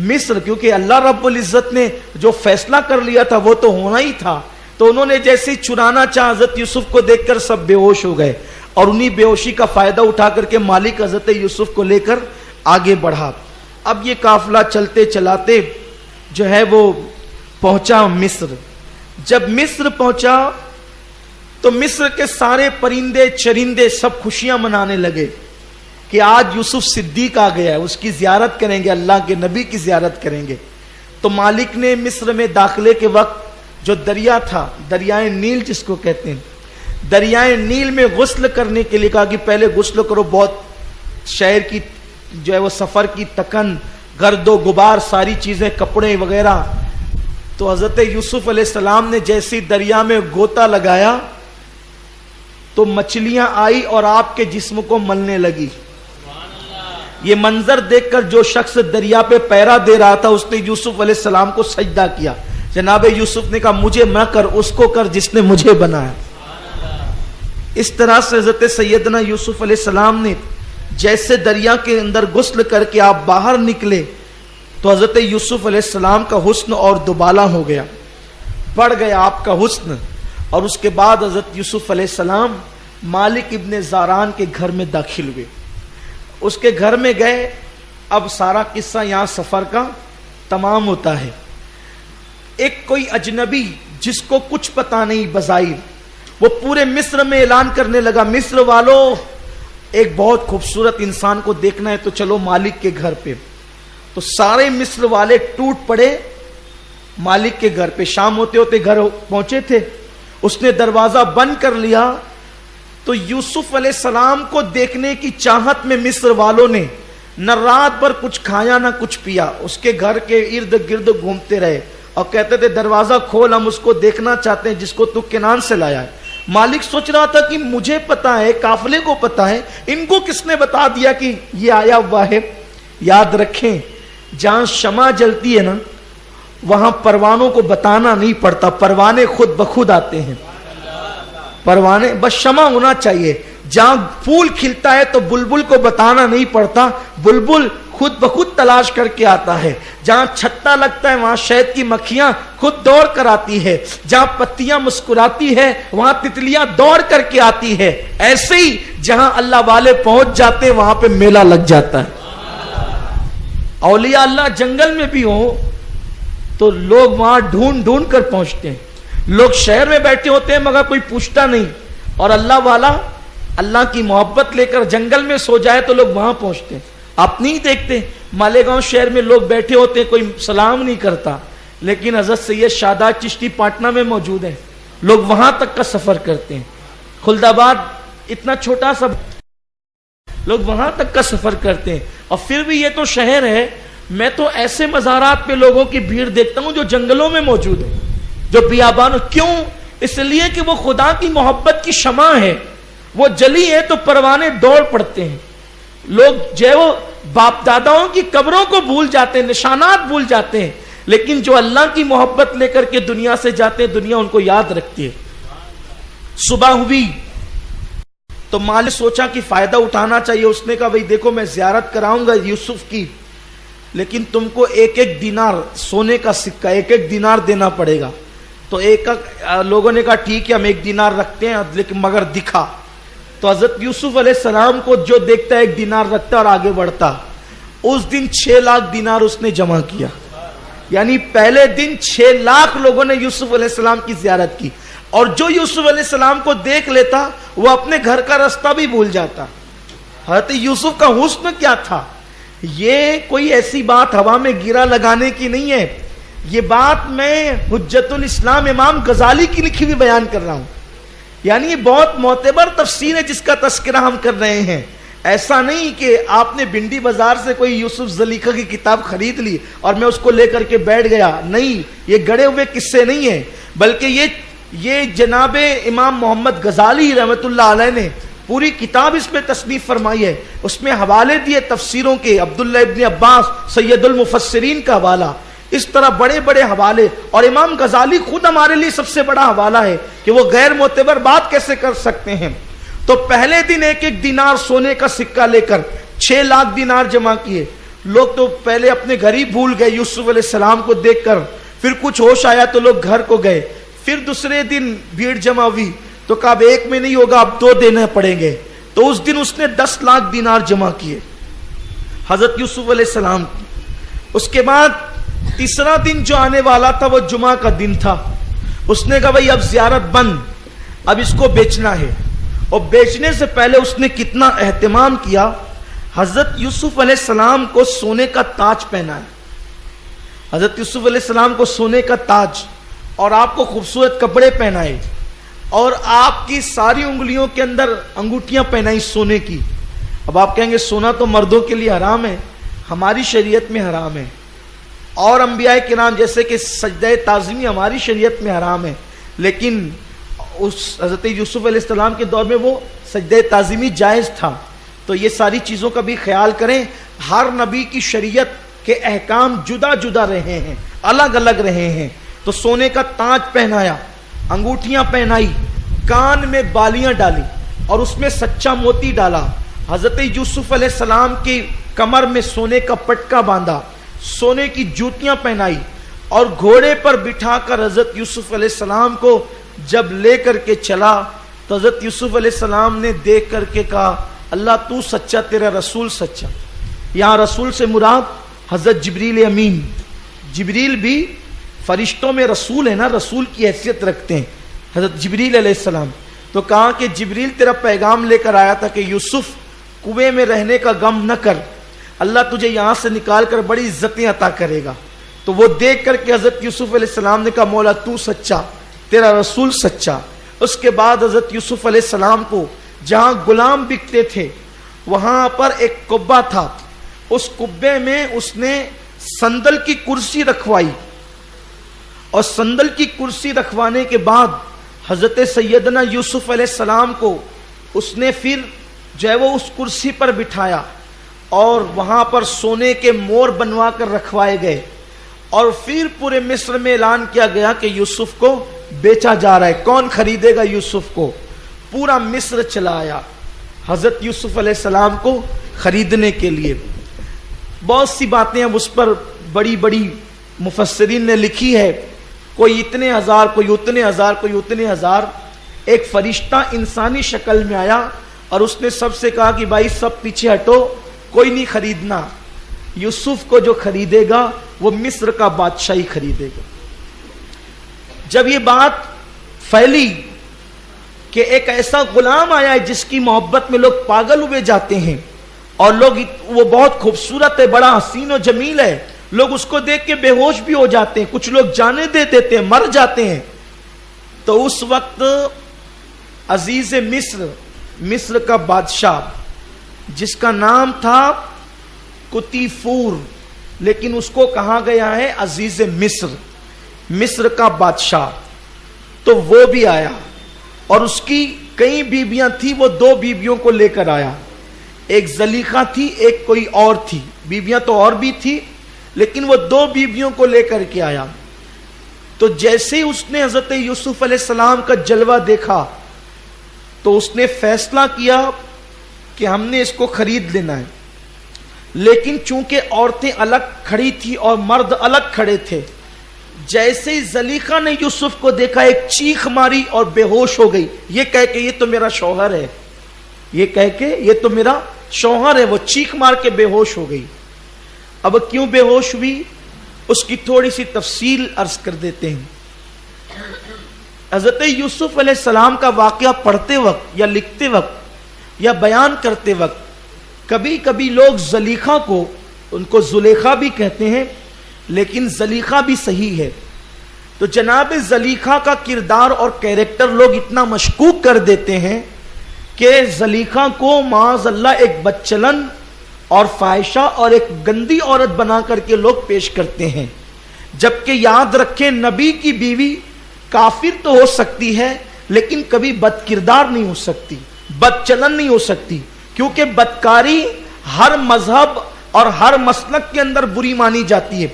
مصر، کیونکہ اللہ رب العزت نے جو فیصلہ کر لیا تھا وہ تو ہونا ہی تھا۔ تو انہوں نے جیسے ہی چرانا چاہا، حضرت یوسف کو دیکھ کر سب بے ہوش ہو گئے، اور انہی بے ہوشی کا فائدہ اٹھا کر کے مالک حضرت یوسف کو لے کر آگے بڑھا۔ اب یہ قافلہ چلتے چلاتے جو ہے وہ پہنچا مصر۔ جب مصر پہنچا تو مصر کے سارے پرندے چرندے سب خوشیاں منانے لگے کہ آج یوسف صدیق آ گیا ہے، اس کی زیارت کریں گے، اللہ کے نبی کی زیارت کریں گے۔ تو مالک نے مصر میں داخلے کے وقت جو دریا تھا، دریائے نیل جس کو کہتے ہیں، دریائے نیل میں غسل کرنے کے لیے کہا کہ پہلے غسل کرو، بہت شہر کی جو ہے وہ سفر کی تکن، گرد و غبار، ساری چیزیں، کپڑے وغیرہ۔ تو حضرت یوسف علیہ السلام نے جیسی دریا میں گوتا لگایا تو مچھلیاں آئی اور آپ کے جسم کو ملنے لگی۔ یہ منظر دیکھ کر جو شخص دریا پہ پیرا دے رہا تھا اس نے یوسف علیہ السلام کو سجدہ کیا۔ جناب یوسف نے کہا مجھے نہ کر، اس کو کر جس نے مجھے بنایا۔ اس طرح سے حضرت سیدنا یوسف علیہ السلام نے جیسے دریا کے اندر غسل کر کے آپ باہر نکلے تو حضرت یوسف علیہ السلام کا حسن اور دوبالا ہو گیا، بڑھ گیا آپ کا حسن۔ اور اس کے بعد حضرت یوسف علیہ السلام مالک ابن زاران کے گھر میں داخل ہوئے، اس کے گھر میں گئے۔ اب سارا قصہ یہاں سفر کا تمام ہوتا ہے۔ ایک کوئی اجنبی جس کو کچھ پتا نہیں بظاہر، وہ پورے مصر میں اعلان کرنے لگا مصر والوں ایک بہت خوبصورت انسان کو دیکھنا ہے تو چلو مالک کے گھر پہ۔ تو سارے مصر والے ٹوٹ پڑے مالک کے گھر پہ، شام ہوتے ہوتے گھر پہنچے تھے، اس نے دروازہ بند کر لیا۔ تو یوسف علیہ السلام کو دیکھنے کی چاہت میں مصر والوں نے نہ رات بھر کچھ کھایا نہ کچھ پیا، اس کے گھر کے ارد گرد گھومتے رہے اور کہتے تھے دروازہ کھول، ہم اس کو دیکھنا چاہتے ہیں جس کو تو کنان سے لایا ہے۔ مالک سوچ رہا تھا کہ مجھے پتا ہے، قافلے کو پتا ہے، ان کو کس نے بتا دیا کہ یہ آیا ہوا ہے۔ یاد رکھیں جہاں شمع جلتی ہے نا وہاں پروانوں کو بتانا نہیں پڑتا، پروانے خود بخود آتے ہیں، پروانے بس شمع ہونا چاہیے۔ جہاں پھول کھلتا ہے تو بلبل کو بتانا نہیں پڑتا، بلبل خود بخود تلاش کر کے آتا ہے۔ جہاں چھتا لگتا ہے وہاں شہد کی مکھیاں خود دوڑ کر آتی ہے، جہاں پتیاں مسکراتی ہے وہاں تتلیاں دوڑ کر کے آتی ہے۔ ایسے ہی جہاں اللہ والے پہنچ جاتے ہیں وہاں پہ میلہ لگ جاتا ہے۔ اولیاء اللہ جنگل میں بھی ہوں تو لوگ وہاں ڈھونڈ ڈھونڈ کر پہنچتے ہیں، لوگ شہر میں بیٹھے ہوتے ہیں مگر کوئی پوچھتا نہیں، اور اللہ والا اللہ کی محبت لے کر جنگل میں سو جائے تو لوگ وہاں پہنچتے ہیں۔ آپ نہیں دیکھتے مالیگاؤں شہر میں لوگ بیٹھے ہوتے ہیں، کوئی سلام نہیں کرتا، لیکن حضرت سید شاداب چشتی پاٹنہ میں موجود ہیں، لوگ وہاں تک کا سفر کرتے ہیں۔ خلد آباد اتنا چھوٹا سا، لوگ وہاں تک کا سفر کرتے ہیں، اور پھر بھی یہ تو شہر ہے۔ میں تو ایسے مزارات پہ لوگوں کی بھیڑ دیکھتا ہوں جو جنگلوں میں موجود ہے، جو بیابان، کیوں؟ اس لیے کہ وہ خدا کی محبت کی شمع ہے، وہ جلی ہے تو پروانے دوڑ پڑتے ہیں۔ لوگ جو ہے وہ باپ داداؤں کی قبروں کو بھول جاتے ہیں، نشانات بھول جاتے ہیں، لیکن جو اللہ کی محبت لے کر کے دنیا سے جاتے ہیں دنیا ان کو یاد رکھتی ہے۔ صبح ہوئی تو مالک سوچا کہ فائدہ اٹھانا چاہیے، اس نے کہا بھئی دیکھو میں زیارت کراؤں گا یوسف کی، لیکن تم کو ایک ایک دینار سونے کا سکہ ایک ایک دینار دینا پڑے گا۔ تو لوگوں نے کہا ٹھیک ہے ہم ایک دینار رکھتے ہیں، لیکن مگر دکھا۔ تو حضرت یوسف علیہ السلام کو جو دیکھتا ہے ایک دینار رکھتا اور آگے بڑھتا۔ اس دن 6 لاکھ دینار اس نے جمع کیا، یعنی پہلے دن 6 لاکھ لوگوں نے یوسف علیہ السلام کی زیارت کی، اور جو یوسف علیہ السلام کو دیکھ لیتا وہ اپنے گھر کا راستہ بھی بھول جاتا. حضرت یوسف کا حسن کیا تھا. یہ کوئی ایسی بات ہوا میں گرا لگانے کی نہیں ہے, یہ بات میں حجت الاسلام امام غزالی کی لکھی ہوئی بیان کر رہا ہوں. یعنی یہ بہت معتبر تفسیر ہے جس کا تذکرہ ہم کر رہے ہیں. ایسا نہیں کہ آپ نے بنڈی بازار سے کوئی یوسف زلیخا کی کتاب خرید لی اور میں اس کو لے کر کے بیٹھ گیا. نہیں, یہ گڑے ہوئے قصے نہیں ہیں, بلکہ یہ جناب امام محمد غزالی رحمت اللہ علیہ نے پوری کتاب اس میں تصنیف فرمائی ہے. اس میں حوالے دیے تفسیروں کے, عبداللہ ابن عباس سید المفسرین کا حوالہ, اس طرح بڑے بڑے حوالے. اور امام غزالی خود ہمارے لیے سب سے بڑا حوالہ ہے کہ وہ غیر معتبر بات کیسے کر سکتے ہیں. تو پہلے دن 1 دینار سونے کا سکہ لے کر 6 لاکھ دینار جمع کیے. لوگ تو پہلے اپنے گھر ہی بھول گئے یوسف علیہ السلام کو دیکھ کر. پھر کچھ ہوش آیا تو لوگ گھر کو گئے. پھر دوسرے دن بھیڑ جمع ہوئی تو کہا اب 1 میں نہیں ہوگا, اب 2 دینے پڑیں گے. تو اس دن اس نے 10 لاکھ دینار جمع کیے حضرت یوسف علیہ السلام. اس کے بعد تیسرا دن جو آنے والا تھا وہ جمعہ کا دن تھا. اس نے کہا بھائی اب زیارت بند, اب اس کو بیچنا ہے. اور بیچنے سے پہلے اس نے کتنا اہتمام کیا. حضرت یوسف علیہ السلام کو سونے کا تاج پہنا ہے. حضرت یوسف علیہ السلام کو سونے کا تاج, اور آپ کو خوبصورت کپڑے پہنائے, اور آپ کی ساری انگلیوں کے اندر انگوٹھیاں پہنائی سونے کی. اب آپ کہیں گے سونا تو مردوں کے لیے حرام ہے, ہماری شریعت میں حرام ہے. اور انبیاء کرام جیسے کہ سجدہ تعظیمی ہماری شریعت میں حرام ہے, لیکن اس حضرت یوسف علیہ السلام کے دور میں وہ سجدہ تعظیمی جائز تھا. تو یہ ساری چیزوں کا بھی خیال کریں. ہر نبی کی شریعت کے احکام جدا جدا رہے ہیں, الگ الگ رہے ہیں. تو سونے کا تاج پہنایا, انگوٹھیاں پہنائی, کان میں بالیاں ڈالی اور اس میں سچا موتی ڈالا. حضرت یوسف علیہ السلام کی کمر میں سونے کا پٹکا باندھا, سونے کی جوتیاں پہنائی, اور گھوڑے پر بٹھا کر حضرت یوسف علیہ السلام کو جب لے کر کے چلا تو حضرت یوسف علیہ السلام نے دیکھ کر کے کہا اللہ تو سچا, تیرا رسول سچا. یہاں رسول سے مراد حضرت جبریل امین. جبریل بھی فرشتوں میں رسول ہے نا, رسول کی حیثیت رکھتے ہیں حضرت جبریل علیہ السلام. تو کہا کہ جبریل تیرا پیغام لے کر آیا تھا کہ یوسف کنویں میں رہنے کا غم نہ کر, اللہ تجھے یہاں سے نکال کر بڑی عزتیں عطا کرے گا. تو وہ دیکھ کر کے حضرت یوسف علیہ السلام نے کہا مولا تو سچا, تیرا رسول سچا. اس کے بعد حضرت یوسف علیہ السلام کو جہاں غلام بکتے تھے وہاں پر ایک قبہ تھا, اس قبے میں اس نے صندل کی کرسی رکھوائی, اور صندل کی کرسی رکھوانے کے بعد حضرت سیدنا یوسف علیہ السلام کو اس نے پھر جو ہے وہ اس کرسی پر بٹھایا, اور وہاں پر سونے کے مور بنوا کر رکھوائے گئے. اور پھر پورے مصر میں اعلان کیا گیا کہ یوسف کو بیچا جا رہا ہے, کون خریدے گا یوسف کو. پورا مصر چلا آیا حضرت یوسف علیہ السلام کو خریدنے کے لیے. بہت سی باتیں اب اس پر بڑی بڑی مفسرین نے لکھی ہے, کوئی اتنے ہزار, کوئی اتنے ہزار, کوئی اتنے ہزار. ایک فرشتہ انسانی شکل میں آیا اور اس نے سب سے کہا کہ بھائی سب پیچھے ہٹو, کوئی نہیں خریدنا, یوسف کو جو خریدے گا وہ مصر کا بادشاہ ہی خریدے گا. جب یہ بات پھیلی کہ ایک ایسا غلام آیا ہے جس کی محبت میں لوگ پاگل ہوئے جاتے ہیں, اور لوگ وہ بہت خوبصورت ہے, بڑا حسین و جمیل ہے, لوگ اس کو دیکھ کے بے ہوش بھی ہو جاتے ہیں, کچھ لوگ جانے دے دیتے ہیں, مر جاتے ہیں. تو اس وقت عزیز مصر, مصر کا بادشاہ جس کا نام تھا کتیفور, لیکن اس کو کہا گیا ہے عزیز مصر, مصر کا بادشاہ. تو وہ بھی آیا, اور اس کی کئی بیویاں تھی, وہ 2 بیویوں کو لے کر آیا. ایک زلیخا تھی, ایک کوئی اور تھی, بیویاں تو اور بھی تھی, لیکن وہ 2 بیویوں کو لے کر کے آیا. تو جیسے اس نے حضرت یوسف علیہ السلام کا جلوہ دیکھا تو اس نے فیصلہ کیا کہ ہم نے اس کو خرید لینا ہے. لیکن چونکہ عورتیں الگ کھڑی تھی اور مرد الگ کھڑے تھے, جیسے ہی زلیخا نے یوسف کو دیکھا ایک چیخ ماری اور بے ہوش ہو گئی, یہ کہہ کہ یہ تو میرا شوہر ہے, یہ کہہ کہ یہ تو میرا شوہر ہے. وہ چیخ مار کے بے ہوش ہو گئی. اب کیوں بے ہوش ہوئی اس کی تھوڑی سی تفصیل عرض کر دیتے ہیں. حضرت یوسف علیہ السلام کا واقعہ پڑھتے وقت یا لکھتے وقت یا بیان کرتے وقت کبھی کبھی لوگ زلیخا کو، ان کو زلیخا بھی کہتے ہیں لیکن زلیخا بھی صحیح ہے، تو جناب زلیخا کا کردار اور کیریکٹر لوگ اتنا مشکوک کر دیتے ہیں کہ زلیخا کو معاذ اللہ ایک بدچلن اور فاحشہ اور ایک گندی عورت بنا کر کے لوگ پیش کرتے ہیں، جبکہ یاد رکھیں نبی کی بیوی کافر تو ہو سکتی ہے لیکن کبھی بد کردار نہیں ہو سکتی، بد چلن نہیں ہو سکتی، کیونکہ بدکاری ہر مذہب اور ہر مسلک کے اندر بری مانی جاتی ہے۔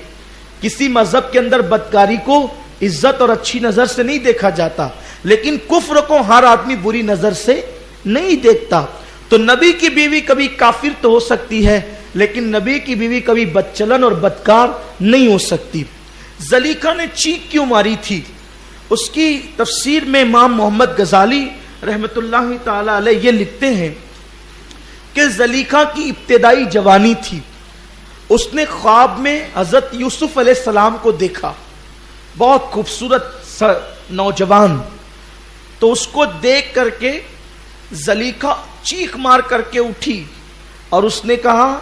کسی مذہب کے اندر بدکاری کو عزت اور اچھی نظر سے نہیں دیکھا جاتا، لیکن کفر کو ہر آدمی بری نظر سے نہیں دیکھتا۔ تو نبی کی بیوی کبھی کافر تو ہو سکتی ہے لیکن نبی کی بیوی کبھی بدچلن اور بدکار نہیں ہو سکتی۔ زلیخا نے چیخ کیوں ماری تھی؟ اس کی تفسیر میں امام محمد غزالی رحمت اللہ تعالی علیہ یہ لکھتے ہیں کہ زلیخا کی ابتدائی جوانی تھی، اس نے خواب میں حضرت یوسف علیہ السلام کو دیکھا، بہت خوبصورت نوجوان، تو اس کو دیکھ کر کے زلیخا چیخ مار کر کے اٹھی اور اس نے کہا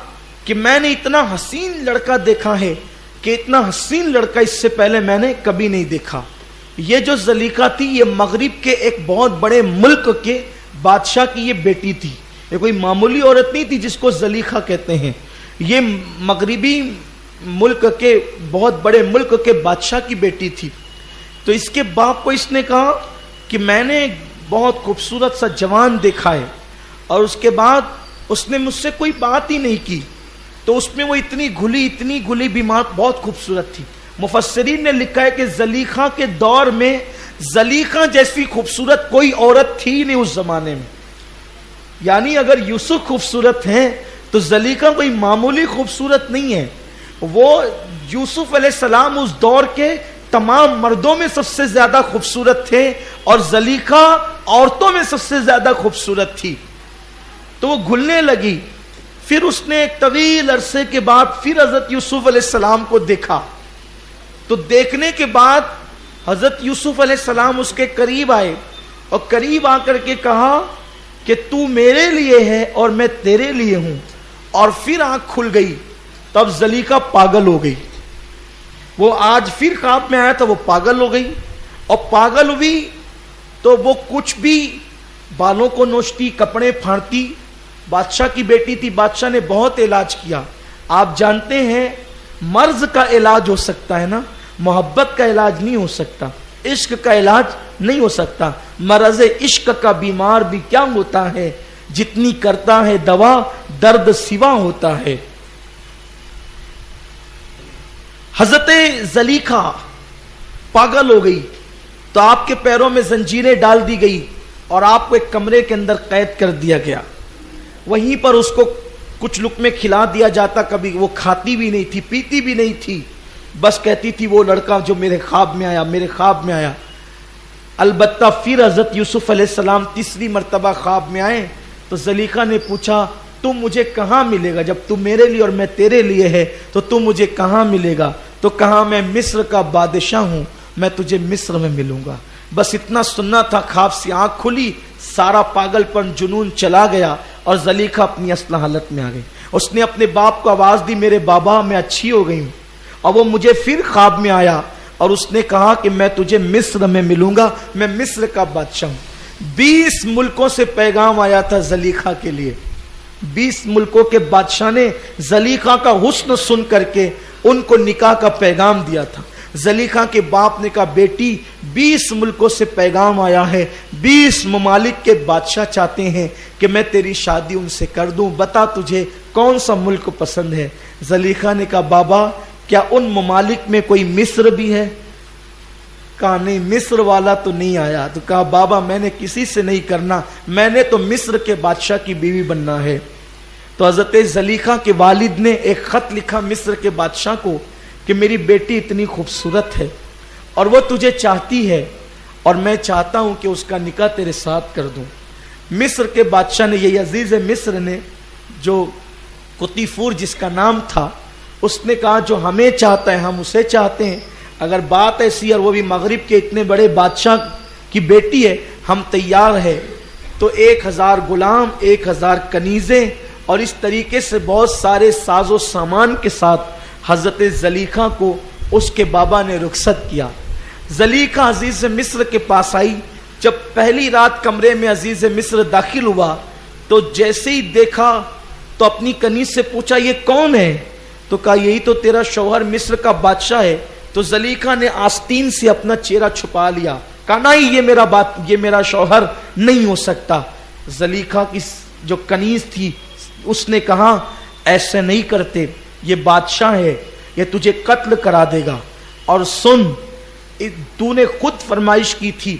کہ میں نے اتنا حسین لڑکا دیکھا ہے کہ اتنا حسین لڑکا اس سے پہلے میں نے کبھی نہیں دیکھا۔ یہ جو زلیخا تھی یہ مغرب کے ایک بہت بڑے ملک کے بادشاہ کی یہ بیٹی تھی، یہ کوئی معمولی عورت نہیں تھی جس کو زلیخا کہتے ہیں، یہ مغربی ملک کے بہت بڑے ملک کے بادشاہ کی بیٹی تھی۔ تو اس کے باپ کو اس نے کہا کہ میں نے بہت خوبصورت سا جوان دیکھا ہے، اور اس کے بعد اس نے مجھ سے کوئی بات ہی نہیں کی، تو اس میں وہ اتنی گھلی بیمار بہت خوبصورت تھی۔ مفسرین نے لکھا ہے کہ زلیخا کے دور میں زلیخا جیسی خوبصورت کوئی عورت تھی نہیں اس زمانے میں، یعنی اگر یوسف خوبصورت ہیں تو زلیخا کوئی معمولی خوبصورت نہیں ہے، وہ یوسف علیہ السلام اس دور کے تمام مردوں میں سب سے زیادہ خوبصورت تھے اور زلیخا عورتوں میں سب سے زیادہ خوبصورت تھی۔ تو وہ گھلنے لگی، پھر اس نے ایک طویل عرصے کے بعد پھر حضرت یوسف علیہ السلام کو دیکھا، تو دیکھنے کے بعد حضرت یوسف علیہ السلام اس کے قریب آئے اور قریب آ کر کے کہا کہ تو میرے لیے ہے اور میں تیرے لیے ہوں، اور پھر آنکھ کھل گئی۔ تب زلیخا پاگل ہو گئی، وہ آج پھر خواب میں آیا تو وہ پاگل ہو گئی، اور پاگل ہوئی تو وہ کچھ بھی بالوں کو نوچتی، کپڑے پھاڑتی۔ بادشاہ کی بیٹی تھی، بادشاہ نے بہت علاج کیا۔ آپ جانتے ہیں مرض کا علاج ہو سکتا ہے نا، محبت کا علاج نہیں ہو سکتا، عشق کا علاج نہیں ہو سکتا۔ مرض عشق کا بیمار بھی کیا ہوتا ہے، جتنی کرتا ہے دوا درد سوا ہوتا ہے۔ حضرت زلیخا پاگل ہو گئی تو آپ کے پیروں میں زنجیریں ڈال دی گئی اور آپ کو ایک کمرے کے اندر قید کر دیا گیا، وہیں پر اس کو کچھ لقمے کھلا دیا جاتا، کبھی وہ کھاتی بھی نہیں تھی، پیتی بھی نہیں تھی، بس کہتی تھی وہ لڑکا جو میرے خواب میں آیا، میرے خواب میں آیا۔ البتہ پھر حضرت یوسف علیہ السلام تیسری مرتبہ خواب میں آئے تو زلیخا نے پوچھا تم مجھے کہاں ملے گا، جب تم میرے لیے اور میں تیرے لیے ہے تو تم مجھے کہاں ملے گا؟ تو کہا میں مصر کا بادشاہ ہوں، میں تجھے مصر میں ملوں گا۔ بس اتنا سننا تھا، خواب سے آنکھ کھلی، سارا پاگل پن جنون چلا گیا اور زلیخا اپنی اصل حالت میں آ گئی۔ اس نے اپنے باپ کو آواز دی میرے بابا میں اچھی ہو گئی ہوں، اور وہ مجھے پھر خواب میں آیا اور اس نے کہا کہ میں تجھے مصر میں ملوں گا، میں مصر کا بادشاہ ہوں۔ 20 ملکوں سے پیغام آیا تھا زلیخا کے لیے، 20 ملکوں کے بادشاہ نے زلیخا کا حسن سن کر کے ان کو نکاح کا پیغام دیا تھا۔ زلیخا کے باپ نے کہا بیٹی 20 ملکوں سے پیغام آیا ہے، 20 ممالک کے بادشاہ چاہتے ہیں کہ میں تیری شادی ان سے کر دوں، بتا تجھے کون سا ملک پسند ہے؟ زلیخا نے کہا بابا کیا ان ممالک میں کوئی مصر بھی ہے؟ کہا نہیں مصر والا تو نہیں آیا۔ تو کہا بابا میں نے کسی سے نہیں کرنا، میں نے تو مصر کے بادشاہ کی بیوی بننا ہے۔ تو حضرت زلیخا کے والد نے ایک خط لکھا مصر کے بادشاہ کو کہ میری بیٹی اتنی خوبصورت ہے اور وہ تجھے چاہتی ہے اور میں چاہتا ہوں کہ اس کا نکاح تیرے ساتھ کر دوں۔ مصر کے بادشاہ نے، یہ عزیز مصر نے جو قطیفور جس کا نام تھا، اس نے کہا جو ہمیں چاہتا ہے ہم اسے چاہتے ہیں، اگر بات ایسی اور وہ بھی مغرب کے اتنے بڑے بادشاہ کی بیٹی ہے, ہم تیار ہے. تو 1000 غلام, 1000 کنیزیں اور اس طریقے سے بہت سارے ساز و سامان کے ساتھ حضرت زلیخا کو اس کے بابا نے رخصت کیا. زلیخا عزیز مصر کے پاس آئی. جب پہلی رات کمرے میں عزیز مصر داخل ہوا تو جیسے ہی دیکھا تو اپنی کنیز سے پوچھا یہ کون ہے؟ تو کہا یہی تو تیرا شوہر مصر کا بادشاہ ہے. تو زلیخا نے آستین سے اپنا چہرہ چھپا لیا, کہا نہیں یہ میرا شوہر نہیں ہو سکتا. زلیخا کی جو کنیز تھی اس نے کہا ایسے نہیں کرتے, یہ بادشاہ ہے, یہ تجھے قتل کرا دے گا. اور سن, تو نے خود فرمائش کی تھی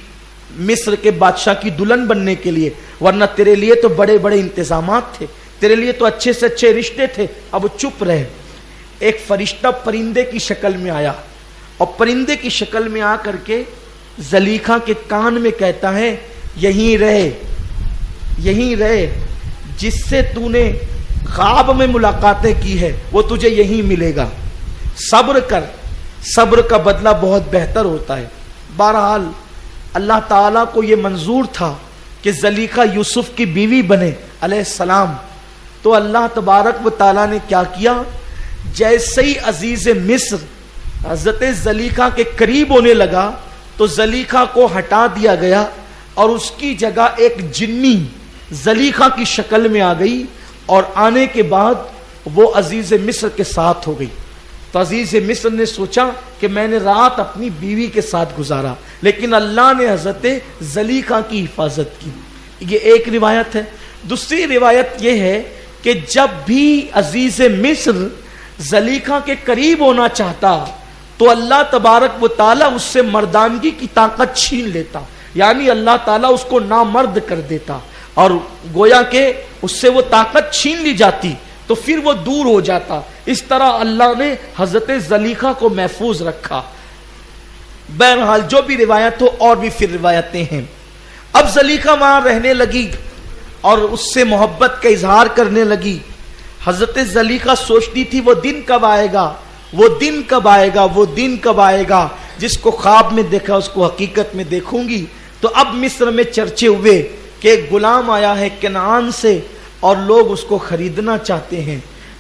مصر کے بادشاہ کی دلہن بننے کے لیے, ورنہ تیرے لیے تو بڑے بڑے انتظامات تھے, تیرے لیے تو اچھے سے اچھے رشتے تھے, اب چپ رہے. ایک فرشتہ پرندے کی شکل میں آیا اور پرندے کی شکل میں آ کر کے زلیخا کے کان میں کہتا ہے یہیں رہے, جس سے تو نے خواب میں ملاقاتیں کی ہے وہ تجھے یہیں ملے گا. صبر کر, صبر کا بدلہ بہت بہتر ہوتا ہے. بہرحال اللہ تعالیٰ کو یہ منظور تھا کہ زلیخا یوسف کی بیوی بنے علیہ السلام. تو اللہ تبارک و تعالیٰ نے کیا کیا, جیسے ہی عزیز مصر حضرت زلیخا کے قریب ہونے لگا تو زلیخا کو ہٹا دیا گیا اور اس کی جگہ ایک جنی زلیخا کی شکل میں آ گئی, اور آنے کے بعد وہ عزیز مصر کے ساتھ ہو گئی. تو عزیز مصر نے سوچا کہ میں نے رات اپنی بیوی کے ساتھ گزارا, لیکن اللہ نے حضرت زلیخا کی حفاظت کی. یہ ایک روایت ہے. دوسری روایت یہ ہے کہ جب بھی عزیز مصر زلیخا کے قریب ہونا چاہتا تو اللہ تبارک و تعالیٰ اس سے مردانگی کی طاقت چھین لیتا, یعنی اللہ تعالیٰ اس کو نامرد کر دیتا, اور گویا کہ اس سے وہ طاقت چھین لی جاتی تو پھر وہ دور ہو جاتا. اس طرح اللہ نے حضرت زلیخا کو محفوظ رکھا. بہرحال جو بھی روایت ہو, اور بھی پھر روایتیں ہیں. اب زلیخا وہاں رہنے لگی اور اس سے محبت کا اظہار کرنے لگی. حضرت زلیخا سوچتی تھی وہ دن کب آئے گا, وہ دن کب آئے گا, وہ دن کب آئے گا, جس کو خواب میں دیکھا اس کو حقیقت میں دیکھوں گی. تو اب مصر میں چرچے ہوئے کہ ایک غلام آیا ہے کنعان سے اور لوگ اس کو خریدنا چاہتے ہیں.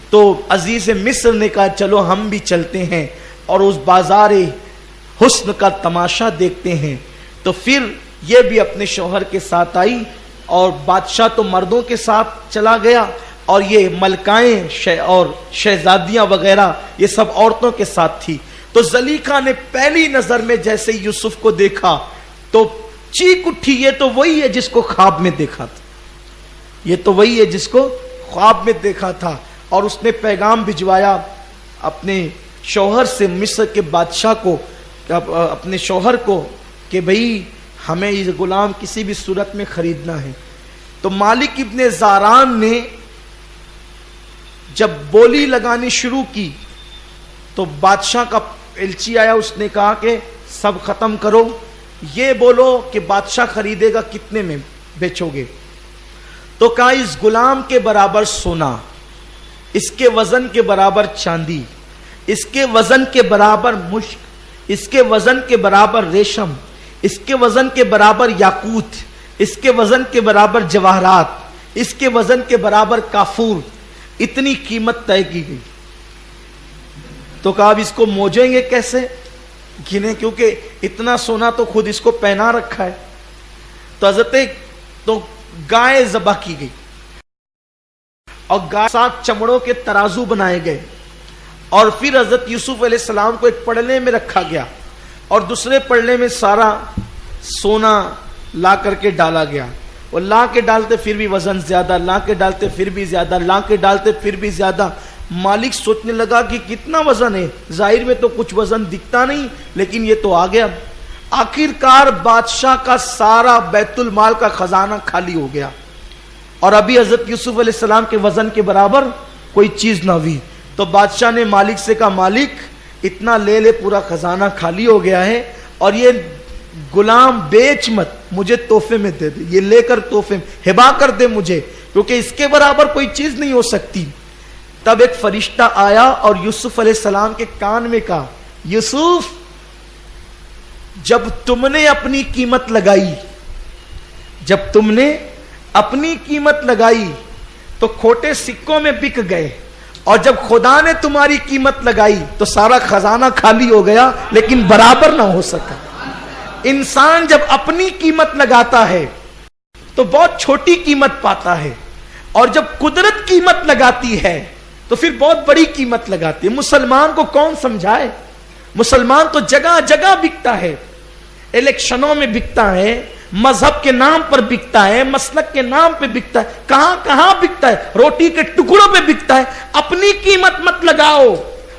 تو عزیز مصر نے کہا چلو ہم بھی چلتے ہیں اور اس بازار حسن کا تماشا دیکھتے ہیں. تو پھر یہ بھی اپنے شوہر کے ساتھ آئی, اور بادشاہ تو مردوں کے ساتھ چلا گیا اور یہ ملکائیں اور شہزادیاں وغیرہ یہ سب عورتوں کے ساتھ تھی. تو زلیخا نے پہلی نظر میں جیسے یوسف کو دیکھا تو چیخ اٹھی, یہ تو وہی ہے جس کو خواب میں دیکھا تھا, یہ تو وہی ہے جس کو خواب میں دیکھا تھا. اور اس نے پیغام بھجوایا اپنے شوہر سے, مصر کے بادشاہ کو, اپنے شوہر کو, کہ بھئی ہمیں یہ غلام کسی بھی صورت میں خریدنا ہے. تو مالک ابن زاران نے جب بولی لگانی شروع کی تو بادشاہ کا الچی آیا, اس نے کہا کہ سب ختم کرو, یہ بولو کہ بادشاہ خریدے گا کتنے میں بیچو گے. تو کہا اس غلام کے برابر سونا, اس کے وزن کے برابر چاندی, اس کے وزن کے برابر مشک, اس کے وزن کے برابر ریشم, اس کے وزن کے برابر یاقوت, اس کے وزن کے برابر جواہرات, اس کے وزن کے برابر کافور, اتنی قیمت طے کی گئی. تو کہا اب اس کو موجیں گے کیسے, گنے, کیونکہ اتنا سونا تو خود اس کو پہنا رکھا ہے. تو حضرت تو گائے ذبح کی گئی اور گائے ساتھ چمڑوں کے ترازو بنائے گئے, اور پھر حضرت یوسف علیہ السلام کو ایک پڑلے میں رکھا گیا اور دوسرے پڑلے میں سارا سونا لا کر کے ڈالا گیا. وہ لا کے ڈالتے پھر بھی وزن زیادہ, لا کے ڈالتے پھر بھی زیادہ, لا کے ڈالتے پھر بھی زیادہ. مالک سوچنے لگا کہ کتنا وزن ہے, ظاہر میں تو کچھ وزن دکھتا نہیں, لیکن یہ تو آ گیا. آخر کار بادشاہ کا سارا بیت المال کا خزانہ خالی ہو گیا اور ابھی حضرت یوسف علیہ السلام کے وزن کے برابر کوئی چیز نہ ہوئی. تو بادشاہ نے مالک سے کہا مالک اتنا لے لے, پورا خزانہ خالی ہو گیا ہے, اور یہ غلام بیچ مت, مجھے تحفے میں دے دے, یہ لے کر تحفے میں ہبا کر دے مجھے, کیونکہ اس کے برابر کوئی چیز نہیں ہو سکتی. تب ایک فرشتہ آیا اور یوسف علیہ السلام کے کان میں کہا یوسف جب تم نے اپنی قیمت لگائی، جب تم نے اپنی قیمت لگائی تو کھوٹے سکوں میں بک گئے، اور جب خدا نے تمہاری قیمت لگائی تو سارا خزانہ خالی ہو گیا لیکن برابر نہ ہو سکا۔ انسان جب اپنی قیمت لگاتا ہے تو بہت چھوٹی قیمت پاتا ہے، اور جب قدرت قیمت لگاتی ہے تو پھر بہت بڑی قیمت لگاتی ہے۔ مسلمان کو کون سمجھائے؟ مسلمان تو جگہ جگہ بکتا ہے، الیکشنوں میں بکتا ہے، مذہب کے نام پر بکتا ہے، مسلک کے نام پہ بکتا ہے، کہاں کہاں بکتا ہے، روٹی کے ٹکڑوں پہ بکتا ہے۔ اپنی قیمت مت لگاؤ۔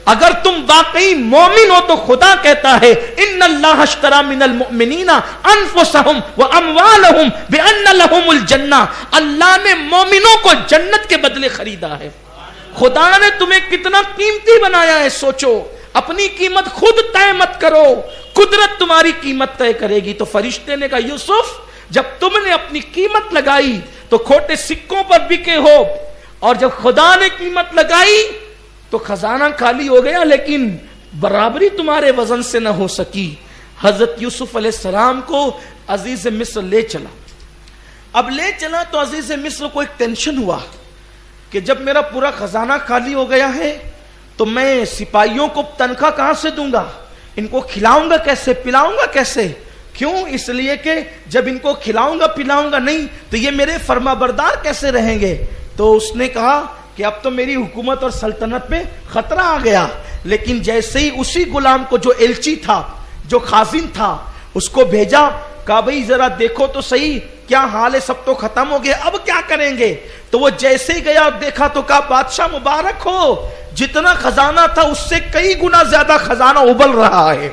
اگر تم واقعی مومن ہو تو خدا کہتا ہے ان اللہ اشتری من المؤمنین انفسهم واموالهم بان لهم الجنہ، اللہ نے مومنوں کو جنت کے بدلے خریدا ہے۔ خدا نے تمہیں کتنا قیمتی بنایا ہے، سوچو۔ اپنی قیمت خود طے مت کرو، قدرت تمہاری قیمت طے کرے گی۔ تو فرشتے نے کہا یوسف جب تم نے اپنی قیمت لگائی تو کھوٹے سکوں پر بکے ہو، اور جب خدا نے قیمت لگائی تو خزانہ خالی ہو گیا لیکن برابری تمہارے وزن سے نہ ہو سکی۔ حضرت یوسف علیہ السلام کو عزیز مصر لے چلا۔ اب لے چلا تو عزیز مصر کو ایک ٹینشن ہوا کہ جب میرا پورا خزانہ خالی ہو گیا ہے تو میں سپاہیوں کو تنخواہ کہاں سے دوں گا، ان کو کھلاؤں گا کیسے، پلاؤں گا کیسے؟ کیوں؟ اس لیے کہ جب ان کو کھلاؤں گا پلاؤں گا نہیں تو یہ میرے فرما بردار کیسے رہیں گے۔ تو اس نے کہا کہ اب تو میری حکومت اور سلطنت پہ خطرہ آ گیا۔ لیکن جیسے ہی اسی غلام کو جو ایلچی تھا، جو خازن تھا، اس کو بھیجا، کہا بھئی ذرا دیکھو تو صحیح کیا حال ہے، سب تو ختم ہو گیا، اب کیا کریں گے؟ تو وہ جیسے ہی گیا اور دیکھا تو کہا بادشاہ مبارک ہو، جتنا خزانہ تھا اس سے کئی گنا زیادہ خزانہ ابل رہا ہے۔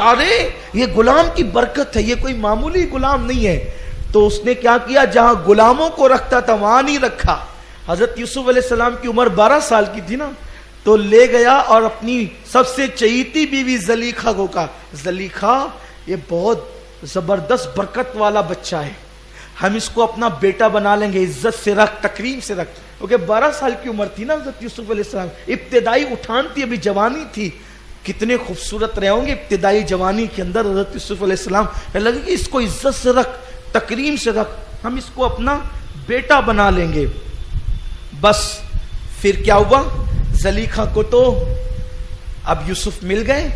ارے یہ غلام کی برکت ہے، یہ کوئی معمولی غلام نہیں ہے۔ تو اس نے کیا کیا، جہاں غلاموں کو رکھتا تھا وہاں نہیں رکھا۔ حضرت یوسف علیہ السلام کی عمر 12 سال کی تھی نا، تو لے گیا اور اپنی سب سے چہیتی بیوی زلیخا کو کہا زلیخا یہ بہت زبردست برکت والا بچہ ہے، ہم اس کو اپنا بیٹا بنا لیں گے، عزت سے رکھ، تکریم سے رکھ۔ کیونکہ 12 سال کی عمر تھی نا حضرت یوسف علیہ السلام، ابتدائی اٹھان تھی، ابھی جوانی تھی۔ کتنے خوبصورت رہے ہوں گے ابتدائی جوانی کے اندر حضرت یوسف علیہ السلام، لگے کہ اس کو عزت سے رکھ، تکریم سے رکھ، ہم اس کو اپنا بیٹا بنا لیں گے۔ بس پھر کیا ہوا، زلیخا کو تو اب یوسف مل گئے۔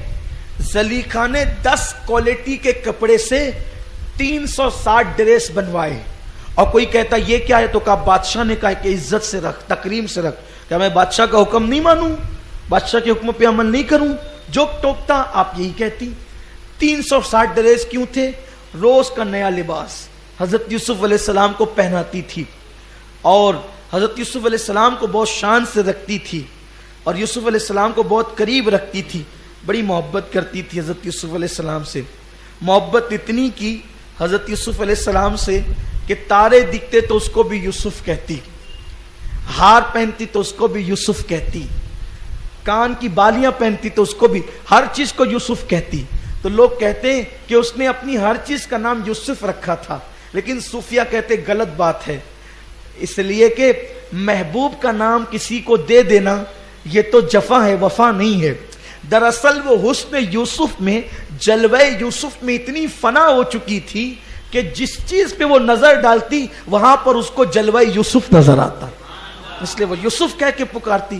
زلیخا نے 10 کوالٹی کے کپڑے سے 360 ڈریس بنوائے، اور کوئی کہتا یہ کیا ہے، تو کہا بادشاہ نے کہا کہ عزت سے رکھ، تکریم سے رکھ۔ کیا میں بادشاہ کا حکم نہیں مانوں، بادشاہ کے حکم پہ عمل نہیں کروں؟ جو ٹوکتا آپ یہی کہتی۔ 360 ڈریس کیوں تھے؟ روز کا نیا لباس حضرت یوسف علیہ السلام کو پہناتی تھی، اور حضرت یوسف علیہ السلام کو بہت شان سے رکھتی تھی، اور یوسف علیہ السلام کو بہت قریب رکھتی تھی، بڑی محبت کرتی تھی حضرت یوسف علیہ السلام سے۔ محبت اتنی کی حضرت یوسف علیہ السلام سے کہ تارے دکھتے تو اس کو بھی یوسف کہتی، ہار پہنتی تو اس کو بھی یوسف کہتی، کان کی بالیاں پہنتی تو اس کو بھی، ہر چیز کو یوسف کہتی۔ تو لوگ کہتے ہیں کہ اس نے اپنی ہر چیز کا نام یوسف رکھا تھا، لیکن صوفیہ کہتے غلط بات ہے، اس لیے کہ محبوب کا نام کسی کو دے دینا یہ تو جفا ہے، وفا نہیں ہے۔ دراصل وہ حسن یوسف میں، جلوہ یوسف میں اتنی فنا ہو چکی تھی کہ جس چیز پہ وہ نظر ڈالتی وہاں پر اس کو جلوہ یوسف نظر آتا، اس لیے وہ یوسف کہہ کے پکارتی،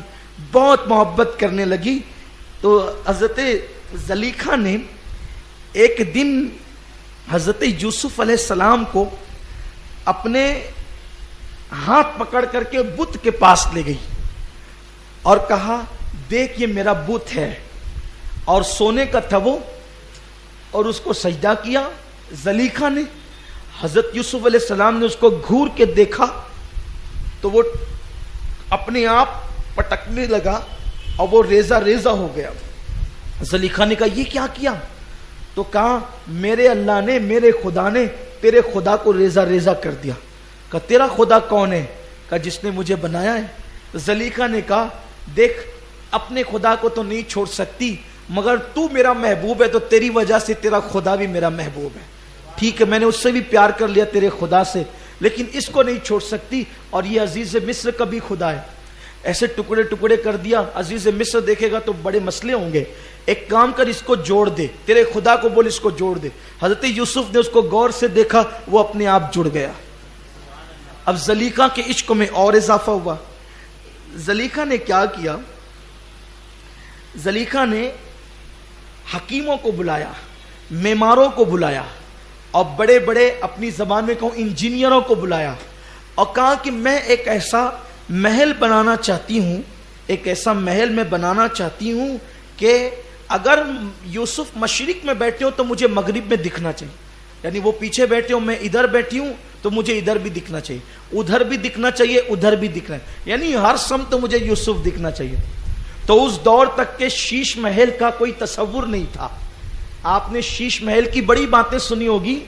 بہت محبت کرنے لگی۔ تو حضرت زلیخا نے ایک دن حضرت یوسف علیہ السلام کو اپنے ہاتھ پکڑ کر کے بت کے پاس لے گئی اور کہا دیکھ یہ میرا بت ہے، اور سونے کا تھا وہ، اور اس کو سجدہ کیا زلیخا نے۔ حضرت یوسف علیہ السلام نے اس کو گھور کے دیکھا تو وہ اپنے آپ پٹکنے لگا اور وہ ریزہ ریزہ ہو گیا۔ زلیخا نے کہا یہ کیا کیا؟ تو کہا میرے اللہ نے، میرے خدا نے تیرے خدا کو ریزہ ریزہ کر دیا۔ کہا تیرا خدا کون ہے؟ کہا جس نے مجھے بنایا ہے۔ زلیخا نے کہا دیکھ اپنے خدا کو تو نہیں چھوڑ سکتی، مگر تو میرا محبوب ہے تو تیری وجہ سے تیرا خدا بھی میرا محبوب ہے، ٹھیک ہے میں نے اس سے بھی پیار کر لیا تیرے خدا سے، لیکن اس کو نہیں چھوڑ سکتی، اور یہ عزیز مصر کا بھی خدا ہے۔ ایسے ٹکڑے ٹکڑے کر دیا۔ عزیز مصر دیکھے گا تو بڑے مسئلے ہوں گے، ایک کام کر اس کو جوڑ دے، تیرے خدا کو بول اس کو جوڑ دے۔ حضرت یوسف نے اس کو غور سے دیکھا، وہ اپنے آپ جڑ گیا۔ اب زلیخا کے عشق میں اور اضافہ ہوا۔ زلیخا نے کیا کیا؟ زلیخا نے حکیموں کو بلایا، معماروں کو بلایا، اور بڑے بڑے اپنی زبان میں کہوں انجینئروں کو بلایا، اور کہا کہ میں ایک ایسا محل بنانا چاہتی ہوں، ایک ایسا محل میں بنانا چاہتی ہوں کہ اگر یوسف مشرق میں بیٹھے ہو تو مجھے مغرب میں دکھنا چاہیے، یعنی وہ پیچھے بیٹھے ہو، میں ادھر بیٹھی ہوں تو مجھے ادھر بھی دکھنا چاہیے، ادھر بھی دکھنا چاہیے، ادھر بھی دکھنا ہے، یعنی ہر سمت مجھے یوسف دکھنا چاہیے۔ تو اس دور تک کے شیش محل کا کوئی تصور نہیں تھا۔ آپ نے شیش محل کی بڑی باتیں سنی ہوگی،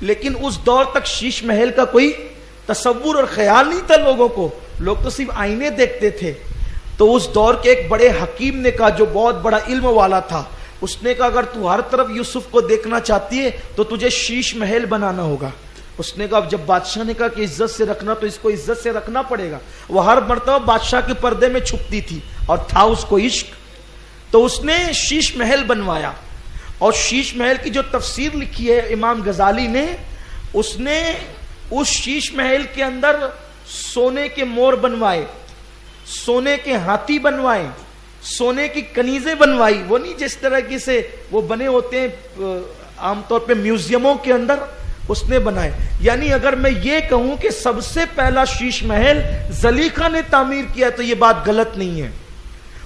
لیکن اس دور تک شیش محل کا کوئی تصور اور خیال نہیں تھا لوگوں کو، لوگ تو صرف آئینے دیکھتے تھے۔ تو اس دور کے ایک بڑے حکیم نے کہا، جو بہت بڑا علم والا تھا، اس نے کہا اگر تو ہر طرف یوسف کو دیکھنا چاہتی ہے تو تجھے شیش محل بنانا ہوگا۔ اس نے کہا، جب بادشاہ نے کہا کہ عزت سے رکھنا تو اس کو عزت سے رکھنا پڑے گا۔ وہ ہر مرتبہ بادشاہ کے پردے میں چھپتی تھی اور تھا اس کو عشق، تو اس نے شیش محل بنوایا۔ اور شیش محل کی جو تفسیر لکھی ہے امام غزالی نے، اس نے اس شیش محل کے اندر سونے کے مور بنوائے، سونے کے ہاتھی بنوائے، سونے کی کنیزیں بنوائی، وہ نہیں جس طرح کی سے وہ بنے ہوتے ہیں عام طور پہ میوزیموں کے اندر، اس نے بنائے۔ یعنی اگر میں یہ کہوں کہ سب سے پہلا شیش محل زلیخا نے تعمیر کیا تو یہ بات غلط نہیں ہے۔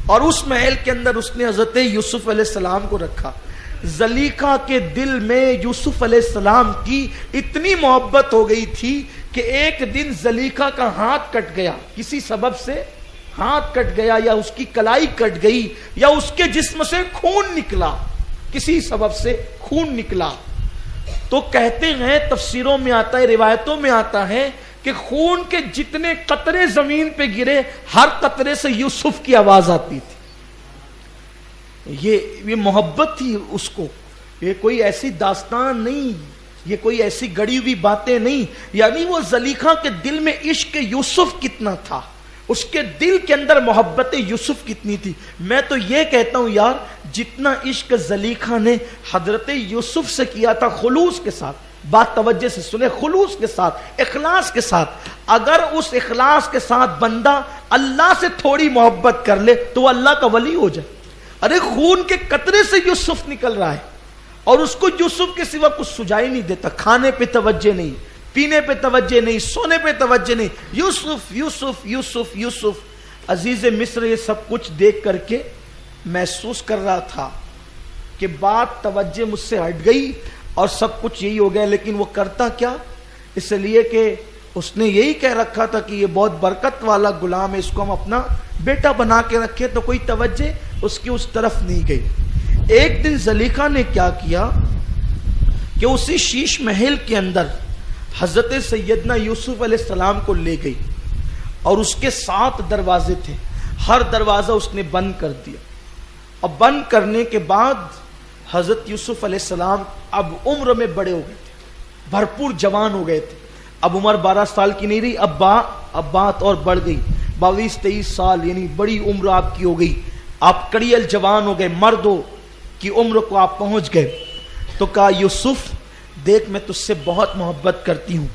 اور اس محل کے اندر اس نے حضرت یوسف علیہ السلام کو رکھا۔ زلیخا کے دل میں یوسف علیہ السلام کی اتنی محبت ہو گئی تھی کہ ایک دن زلیخا کا ہاتھ کٹ گیا، کسی سبب سے ہاتھ کٹ گیا، یا اس کی کلائی کٹ گئی، یا اس کے جسم سے خون نکلا، کسی سبب سے خون نکلا۔ تو کہتے ہیں، تفسیروں میں آتا ہے، روایتوں میں آتا ہے کہ خون کے جتنے قطرے زمین پہ گرے، ہر قطرے سے یوسف کی آواز آتی تھی۔ یہ محبت تھی اس کو، یہ کوئی ایسی داستان نہیں، یہ کوئی ایسی گڑی ہوئی باتیں نہیں۔ یعنی وہ زلیخا کے دل میں عشق یوسف کتنا تھا، اس کے دل کے اندر محبت یوسف کتنی تھی۔ میں تو یہ کہتا ہوں یار، جتنا عشق زلیخا نے حضرت یوسف سے کیا تھا خلوص کے ساتھ، بات توجہ سے سنے، خلوص کے ساتھ، اخلاص کے ساتھ، اگر اس اخلاص کے ساتھ بندہ اللہ سے تھوڑی محبت کر لے تو وہ اللہ کا ولی ہو جائے۔ ارے خون کے قطرے سے یوسف نکل رہا ہے، اور اس کو یوسف کے سوا کچھ سجائی نہیں دیتا، کھانے پہ توجہ نہیں، پینے پہ توجہ نہیں، سونے پہ توجہ نہیں، یوسف یوسف یوسف یوسف۔ عزیز مصر یہ سب کچھ دیکھ کر کے محسوس کر رہا تھا کہ بات توجہ مجھ سے ہٹ گئی اور سب کچھ یہی ہو گیا، لیکن وہ کرتا کیا؟ اس لیے کہ اس نے یہی کہہ رکھا تھا کہ یہ بہت برکت والا غلام ہے، اس کو ہم اپنا بیٹا بنا کے رکھے، تو کوئی توجہ اس کی اس طرف نہیں گئی۔ ایک دن زلیخا نے کیا کیا کہ اسی شیش محل کے اندر حضرت سیدنا یوسف علیہ السلام کو لے گئی، اور اس کے 7 دروازے تھے، ہر دروازہ اس نے بند کر دیا۔ اور بند کرنے کے بعد حضرت یوسف علیہ السلام اب عمر میں بڑے ہو گئے تھے، بھرپور جوان ہو گئے تھے۔ اب عمر 12 سال کی نہیں رہی، اب بات اور بڑھ گئی، 22-23 سال، یعنی بڑی عمر آپ کی ہو گئی، آپ کڑیل جوان ہو گئے، مردوں کی عمر کو آپ پہنچ گئے۔ تو کہا، یوسف دیکھ، میں تجھ سے بہت محبت کرتی ہوں،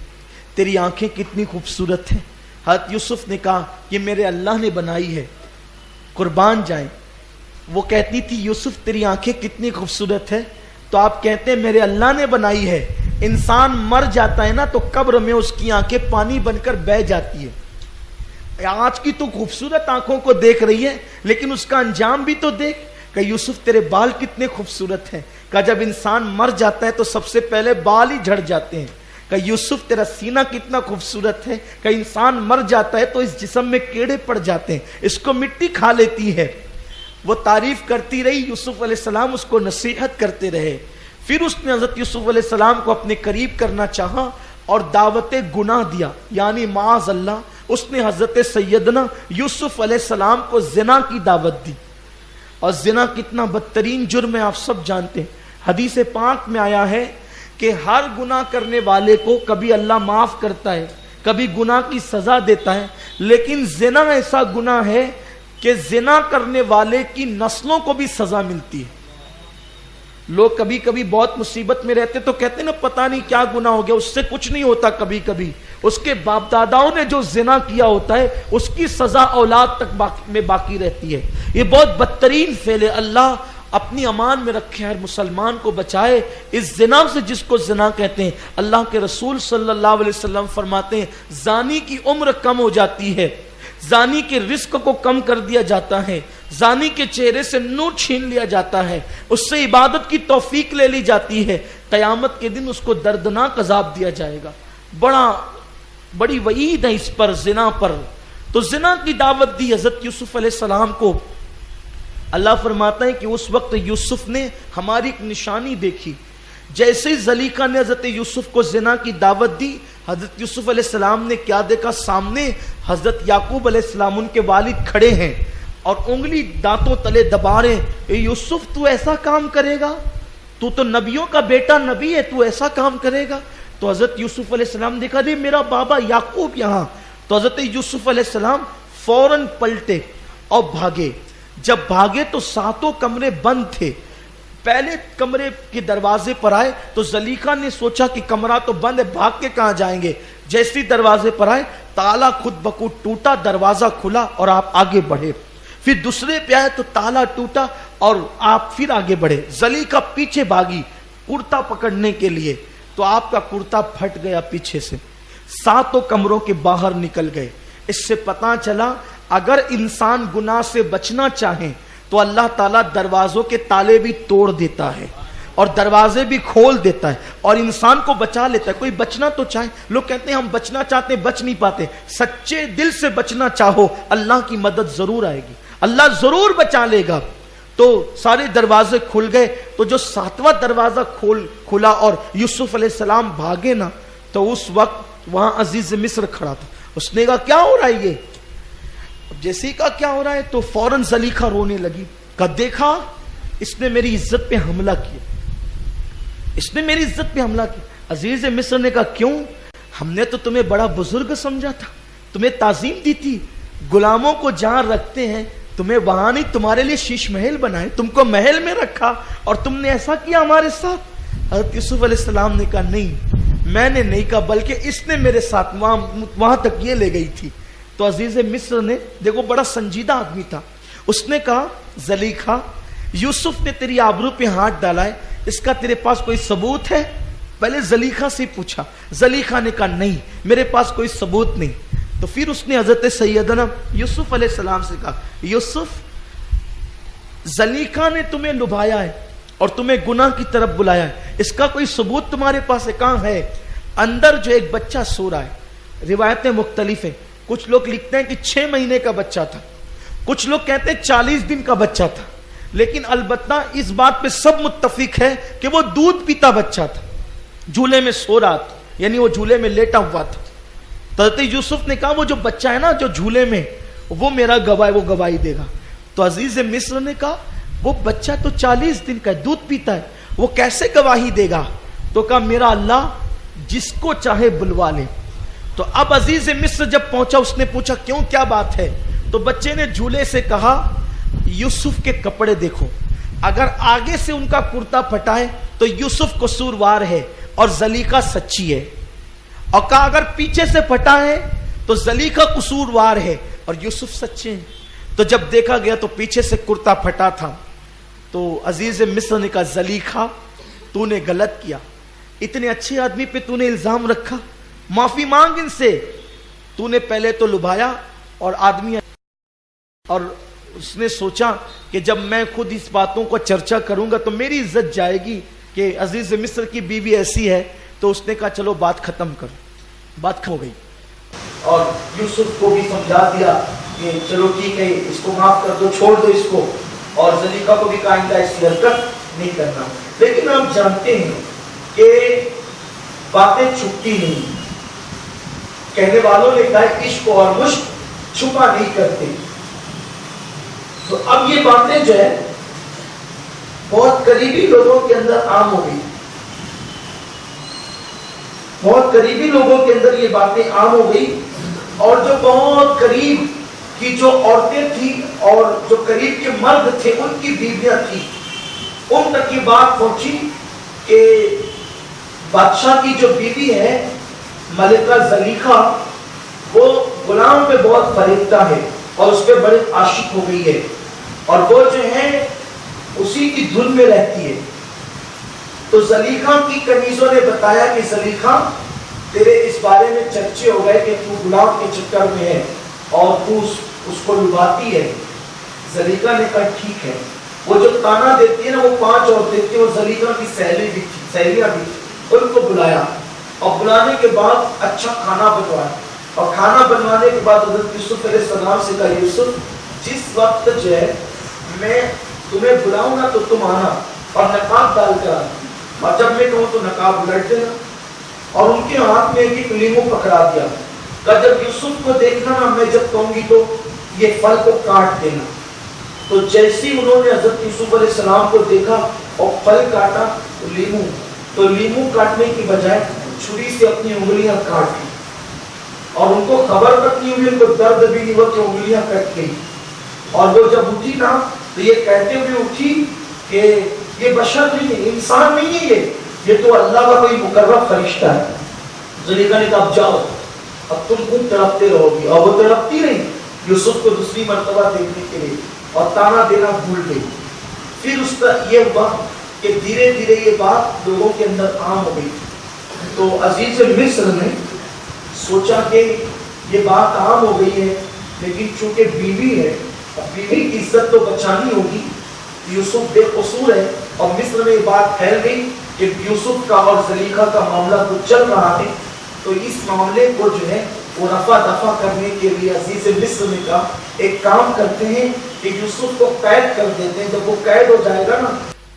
تیری آنکھیں کتنی خوبصورت ہیں۔ حضرت یوسف نے کہا، یہ میرے اللہ نے بنائی ہے، قربان جائیں۔ وہ کہتی تھی، یوسف تیری آنکھیں کتنی خوبصورت ہے، تو آپ کہتے ہیں میرے اللہ نے بنائی ہے۔ انسان مر جاتا ہے نا تو قبر میں اس کی آنکھیں پانی بن کر بہہ جاتی ہے۔ آج کی تو خوبصورت آنکھوں کو دیکھ رہی ہے، لیکن اس کا انجام بھی تو دیکھ۔ کہ یوسف تیرے بال کتنے خوبصورت ہیں۔ کہ جب انسان مر جاتا ہے تو سب سے پہلے بال ہی جھڑ جاتے ہیں۔ کہ یوسف تیرا سینہ کتنا خوبصورت ہے۔ کہ انسان مر جاتا ہے تو اس جسم میں کیڑے پڑ جاتے ہیں، اس کو مٹی کھا لیتی ہے۔ وہ تعریف کرتی رہی، یوسف علیہ السلام اس کو نصیحت کرتے رہے۔ پھر اس نے حضرت یوسف علیہ السلام کو اپنے قریب کرنا چاہا اور دعوت گناہ دیا، یعنی معاذ اللہ اس نے حضرت سیدنا یوسف علیہ السلام کو زنا کی دعوت دی۔ اور زنا کتنا بدترین جرم ہے آپ سب جانتے ہیں۔ حدیث پاک میں آیا ہے کہ ہر گناہ کرنے والے کو کبھی اللہ معاف کرتا ہے، کبھی گناہ کی سزا دیتا ہے، لیکن زنا ایسا گناہ ہے کہ زنا کرنے والے کی نسلوں کو بھی سزا ملتی ہے۔ لوگ کبھی کبھی بہت مصیبت میں رہتے تو کہتے ہیں نا پتہ نہیں کیا گناہ ہو گیا، اس سے کچھ نہیں ہوتا، کبھی کبھی اس کے باپ داداؤں نے جو زنا کیا ہوتا ہے اس کی سزا اولاد تک میں باقی رہتی ہے. یہ بہت بدترین فعل ہے. اللہ اپنی امان میں رکھے، ہر مسلمان کو بچائے اس زنا سے جس کو زنا کہتے ہیں. اللہ کے رسول صلی اللہ علیہ وسلم فرماتے ہیں زانی کی عمر کم ہو جاتی ہے، زانی کے رزق کو کم کر دیا جاتا ہے، زانی کے چہرے سے نور چھین لیا جاتا ہے، اس سے عبادت کی توفیق لے لی جاتی ہے، قیامت کے دن اس کو دردناک عذاب دیا جائے گا. بڑی وعید ہے اس پر، زنا پر. تو زنا کی دعوت دی حضرت یوسف علیہ السلام کو. اللہ فرماتا ہے کہ اس وقت یوسف نے ہماری ایک نشانی دیکھی. جیسے زلیخا نے حضرت یوسف کو زنا کی دعوت دی، حضرت یوسف علیہ السلام نے کیا دیکھا؟ سامنے حضرت یعقوب علیہ السلام ان کے والد کھڑے ہیں اور انگلی دانتوں تلے دبا رہے ہیں. اے یوسف تو ایسا کام کرے گا؟ تو نبیوں کا بیٹا نبی ہے، تو ایسا کام کرے گا؟ تو حضرت یوسف علیہ السلام نے دیکھا میرا بابا یعقوب یہاں. تو حضرت یوسف علیہ السلام فوراً پلٹے اور بھاگے. جب بھاگے تو ساتوں کمرے بند تھے. پہلے کمرے کے دروازے پر آئے تو زلیخا نے سوچا کہ کمرہ تو بند ہے، بھاگ کے کہاں جائیں گے. جیسے دروازے پر آئے تالا خود بخود ٹوٹا، دروازہ کھلا اور آپ آگے بڑھے. پھر دوسرے پہ آئے تو تالا ٹوٹا اور آپ پھر آگے بڑھے. زلیخا پیچھے بھاگی کرتا پکڑنے کے لیے تو آپ کا کرتا پھٹ گیا پیچھے سے. ساتوں کمروں کے باہر نکل گئے. اس سے پتہ چلا اگر انسان گناہ سے بچنا چاہیں تو اللہ تعالیٰ دروازوں کے تالے بھی توڑ دیتا ہے اور دروازے بھی کھول دیتا ہے اور انسان کو بچا لیتا ہے. کوئی بچنا تو چاہے. لوگ کہتے ہیں ہم بچنا چاہتے ہیں، بچ نہیں پاتے. سچے دل سے بچنا چاہو اللہ کی مدد ضرور آئے گی، اللہ ضرور بچا لے گا. تو سارے دروازے کھل گئے. تو جو ساتواں دروازہ کھلا اور یوسف علیہ السلام بھاگے نا، تو اس وقت وہاں عزیز مصر کھڑا تھا. اس نے کہا کیا ہو رہا ہے یہ؟ جیسے ہی کہا کیا ہو رہا ہے تو فوراً زلیخا رونے لگی. کہا دیکھا اس نے میری عزت پہ حملہ کیا، اس نے میری عزت پہ حملہ کیا. عزیز مصر نے کہا کیوں؟ ہم نے تو تمہیں بڑا بزرگ سمجھا تھا، تمہیں تعظیم دی تھی. غلاموں کو جہاں رکھتے ہیں تمہیں وہاں نہیں، تمہارے لیے شیش محل بنائے، تم کو محل میں رکھا اور تم نے ایسا کیا ہمارے ساتھ. حضرت یوسف علیہ السلام نے کہا نہیں، میں نے نہیں کہا، بلکہ اس نے میرے ساتھ وہاں تک یہ لے گئی تھی. تو عزیز مصر نے، دیکھو بڑا سنجیدہ آدمی تھا، اس نے کہا زلیخا یوسف نے تیری آبرو پہ ہاتھ ڈالا ہے، اس کا تیرے پاس کوئی ثبوت ہے؟ پہلے زلیخا سے پوچھا. زلیخا نے کہا نہیں میرے پاس کوئی ثبوت نہیں. تو پھر اس نے حضرت سیدنا یوسف علیہ السلام سے کہا یوسف زلیخا نے تمہیں لبھایا ہے اور تمہیں گناہ کی طرف بلایا ہے، اس کا کوئی ثبوت تمہارے پاس ہے؟ کہاں ہے؟ اندر جو ایک بچہ سو رہا ہے. روایتیں مختلف ہیں، کچھ لوگ لکھتے ہیں کہ 6 مہینے کا بچہ تھا، کچھ لوگ کہتے ہیں 40 دن کا بچہ تھا. لیکن البتہ اس بات پہ سب متفق ہے کہ وہ دودھ پیتا بچہ تھا، جھولے میں سو رہا تھا، یعنی وہ جھولے میں لیٹا ہوا تھا. حضرت یوسف نے کہا وہ جو بچہ ہے نا جو جھولے میں، وہ میرا گواہ ہے، وہ گواہی دے گا. تو عزیز مصر نے کہا وہ بچہ تو 40 دن کا ہے، دودھ پیتا ہے، وہ کیسے گواہی دے گا؟ تو کہا میرا اللہ جس کو چاہے بلوا لے. تو اب عزیز مصر جب پہنچا اس نے پوچھا کیوں، کیا بات ہے؟ تو بچے نے جھولے سے کہا یوسف کے کپڑے دیکھو، اگر آگے سے ان کا کرتا پھٹا ہے تو یوسف قصوروار ہے اور زلیخا سچی ہے، اور کہا اگر پیچھے سے پھٹا ہے تو زلیخا قصوروار ہے اور یوسف سچے ہیں. تو جب دیکھا گیا تو پیچھے سے کرتا پھٹا تھا. تو عزیز مصر نے کہا زلیخا تو نے غلط کیا، اتنے اچھے آدمی پہ تو نے الزام رکھا، معافی مانگ ان سے. تو نے پہلے تو لبھایا اور آدمی، اور اس نے سوچا کہ جب میں خود اس باتوں کو چرچا کروں گا تو میری عزت جائے گی کہ عزیز مصر کی بیوی ایسی ہے. تو اس نے کہا چلو بات ختم کرو. بات ہو گئی اور یوسف کو بھی سمجھا دیا کہ چلو ٹھیک ہے اس کو معاف کر دو، چھوڑ دو اس کو، اور زلیخا کو بھی کہا آئندہ ایسی حرکت نہیں کرنا. لیکن آپ جانتے ہیں کہ باتیں چھپتی نہیں. کہنے والوں نے کہا عشق اور مشق چھپا نہیں کرتے. تو اب یہ باتیں جو ہے بہت قریبی لوگوں کے اندر عام ہو گئی، بہت قریبی لوگوں کے اندر یہ باتیں عام ہو گئی. اور جو بہت قریب کی جو عورتیں تھیں اور جو قریب کے مرد تھے ان کی بیویاں تھیں ان تک یہ بات پہنچی کہ بادشاہ کی جو بیوی ہے ملکہ زلیخا، وہ غلام پہ بہت فریفتہ ہے اور اس پہ بڑے عاشق ہو گئی ہے، اور وہ جو ہے اسی کی دھن میں رہتی ہے۔ تو زلیخا کی کنیزوں نے بتایا کہ زلیخا تیرے اس بارے میں چرچے ہو گئے کہ تو غلام کے چکر میں ہے اور تو اس کو لباتی ہے۔ زلیخا نے کہا ٹھیک ہے۔ وہ جو تانا دیتی ہے نا، وہ 5 عورتیں تھیں، وہ زلیخا کی سہیلیاں بھی تھیں، ان کو بلایا اور بلانے کے بعد اچھا کھانا بنوایا، اور کھانا بنوانے کے بعد حضرت یوسف علیہ السلام سے کہا یوسف جس وقت جو ہے میں تمہیں بلاؤں گا تو تم آنا اور نقاب ڈال کر آنا، اور جب میں کہوں تو نقاب الٹ دینا۔ اور ان کے ہاتھ میں ایک لیمو پکڑا دیا، کہ جب یوسف کو دیکھنا نا میں جب کہوں گی تو یہ پھل کو کاٹ دینا۔ تو جیسی انہوں نے حضرت یوسف علیہ السلام کو دیکھا اور پھل کاٹا تو لیمو کاٹنے کی بجائے چھری سے اپنی انگلیاں کاٹ لی، اور ان کو خبر تک نہیں ہوئی، ان کو درد بھی نہیں ہوا کہ انگلیاں کٹ گئی۔ اور وہ جب اٹھی نا تو یہ کہتے ہوئے اٹھی کہ یہ بشر نہیں ہے، انسان نہیں ہے، یہ تو اللہ کا کوئی مقرب فرشتہ ہے۔ زلیخا نے کہا اب جاؤ، اب تم خود تڑپتے رہو گی، اور وہ تڑپتی رہی یوسف کو دوسری مرتبہ دیکھنے کے لیے، اور تانا دینا بھول گئی۔ پھر اس کا یہ ہوا کہ دھیرے دھیرے یہ بات لوگوں کے اندر عام ہو گئی۔ تو عزیز مصر نے سوچا کہ یہ بات عام ہو گئی ہے، لیکن چونکہ بیوی ہے، بیوی کی عزت تو بچانی ہوگی، یوسف بے قصور ہے، اور مصر میں یہ بات پھیل گئی کہ یوسف کا اور زلیخا کا معاملہ تو چل رہا ہے۔ تو اس معاملے کو جو ہے وہ رفع دفع کرنے کے لیے عزیز مصر نے کہا ایک کام کرتے ہیں کہ یوسف کو قید کر دیتے ہیں، جب وہ قید ہو جائے گا نا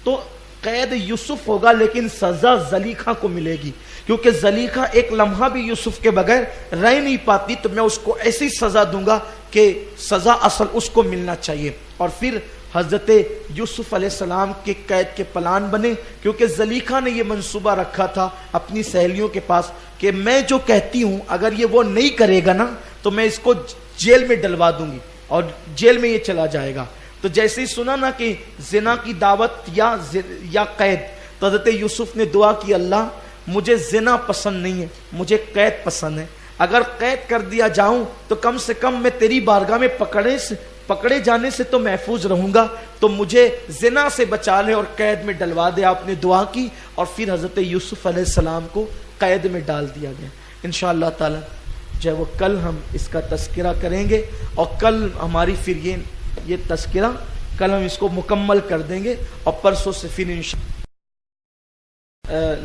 تو قید یوسف ہوگا لیکن سزا زلیخا کو ملے گی، کیونکہ زلیخا ایک لمحہ بھی یوسف کے بغیر رہ نہیں پاتی، تو میں اس کو ایسی سزا دوں گا کہ سزا اصل اس کو ملنا چاہیے۔ اور پھر حضرت یوسف علیہ السلام کے قید کے پلان بنے، کیونکہ زلیخا نے یہ منصوبہ رکھا تھا اپنی سہیلیوں کے پاس کہ میں جو کہتی ہوں اگر یہ وہ نہیں کرے گا نا تو میں اس کو جیل میں ڈلوا دوں گی اور جیل میں یہ چلا جائے گا۔ تو جیسے ہی سنا نا کہ زنا کی دعوت یا قید، تو حضرت یوسف نے دعا کی اللہ مجھے زنا پسند نہیں ہے، مجھے قید پسند ہے، اگر قید کر دیا جاؤں تو کم سے کم میں تیری بارگاہ میں پکڑے جانے سے تو محفوظ رہوں گا، تو مجھے زنا سے بچا لے اور قید میں ڈلوا دے۔ آپ نے دعا کی اور پھر حضرت یوسف علیہ السلام کو قید میں ڈال دیا گیا۔ انشاءاللہ تعالی جو ہے وہ کل ہم اس کا تذکرہ کریں گے، اور کل ہماری پھر یہ تذکرہ کل ہم اس کو مکمل کر دیں گے، اور پرسوں سے پھر انشاءاللہ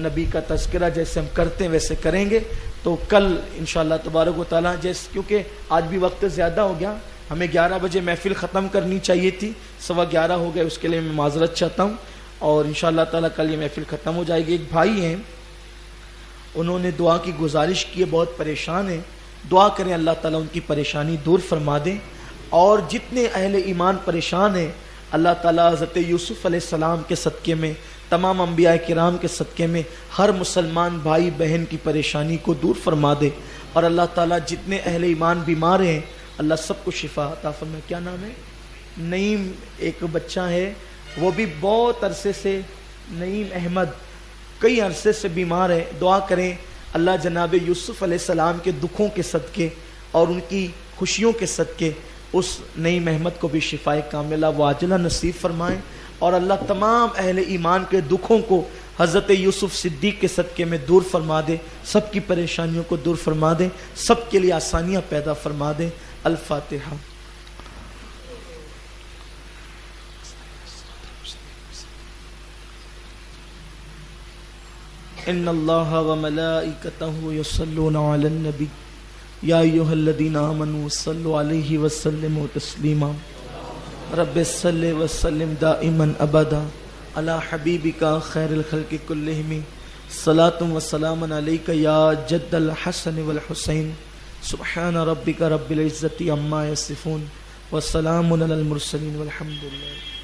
نبی کا تذکرہ جیسے ہم کرتے ہیں ویسے کریں گے۔ تو کل انشاءاللہ تبارک و تعالی کیونکہ آج بھی وقت زیادہ ہو گیا، ہمیں 11 بجے محفل ختم کرنی چاہیے تھی، 11:15 ہو گئے، اس کے لیے میں معذرت چاہتا ہوں، اور انشاءاللہ تعالی کل یہ محفل ختم ہو جائے گی۔ ایک بھائی ہیں، انہوں نے دعا کی گزارش کی ہے، بہت پریشان ہیں، دعا کریں اللہ تعالیٰ ان کی پریشانی دور فرما دیں، اور جتنے اہل ایمان پریشان ہیں اللہ تعالیٰ حضرت یوسف علیہ السلام کے صدقے میں، تمام انبیاء کرام کے صدقے میں ہر مسلمان بھائی بہن کی پریشانی کو دور فرما دے، اور اللہ تعالیٰ جتنے اہل ایمان بیمار ہیں اللہ سب کو شفا عطا فرمائے۔ کیا نام ہے؟ نعیم، ایک بچہ ہے، وہ بھی بہت عرصے سے، نعیم احمد کئی عرصے سے بیمار ہے، دعا کریں اللہ جناب یوسف علیہ السلام کے دکھوں کے صدقے اور ان کی خوشیوں کے صدقے اس نعیم احمد کو بھی شفاء کاملہ و عاجلہ نصیب فرمائیں، اور اللہ تمام اہل ایمان کے دکھوں کو حضرت یوسف صدیق کے صدقے میں دور فرما دے، سب کی پریشانیوں کو دور فرما دے، سب کے لیے آسانیاں پیدا فرما دے۔ الفاتحہ۔ ان اللہ وملائکتہ یصلون علی النبی یا ایھا الذین آمنوا صلوا علیہ وسلموا تسلیما۔ رب صل وسلم دائما ابدا علی حبیبک خیر الخلق کلہم، صلاۃ و سلام علیک یا جد الحسن والحسین، سبحان ربک رب العزۃ عما یصفون وسلام علی المرسلین والحمد للہ۔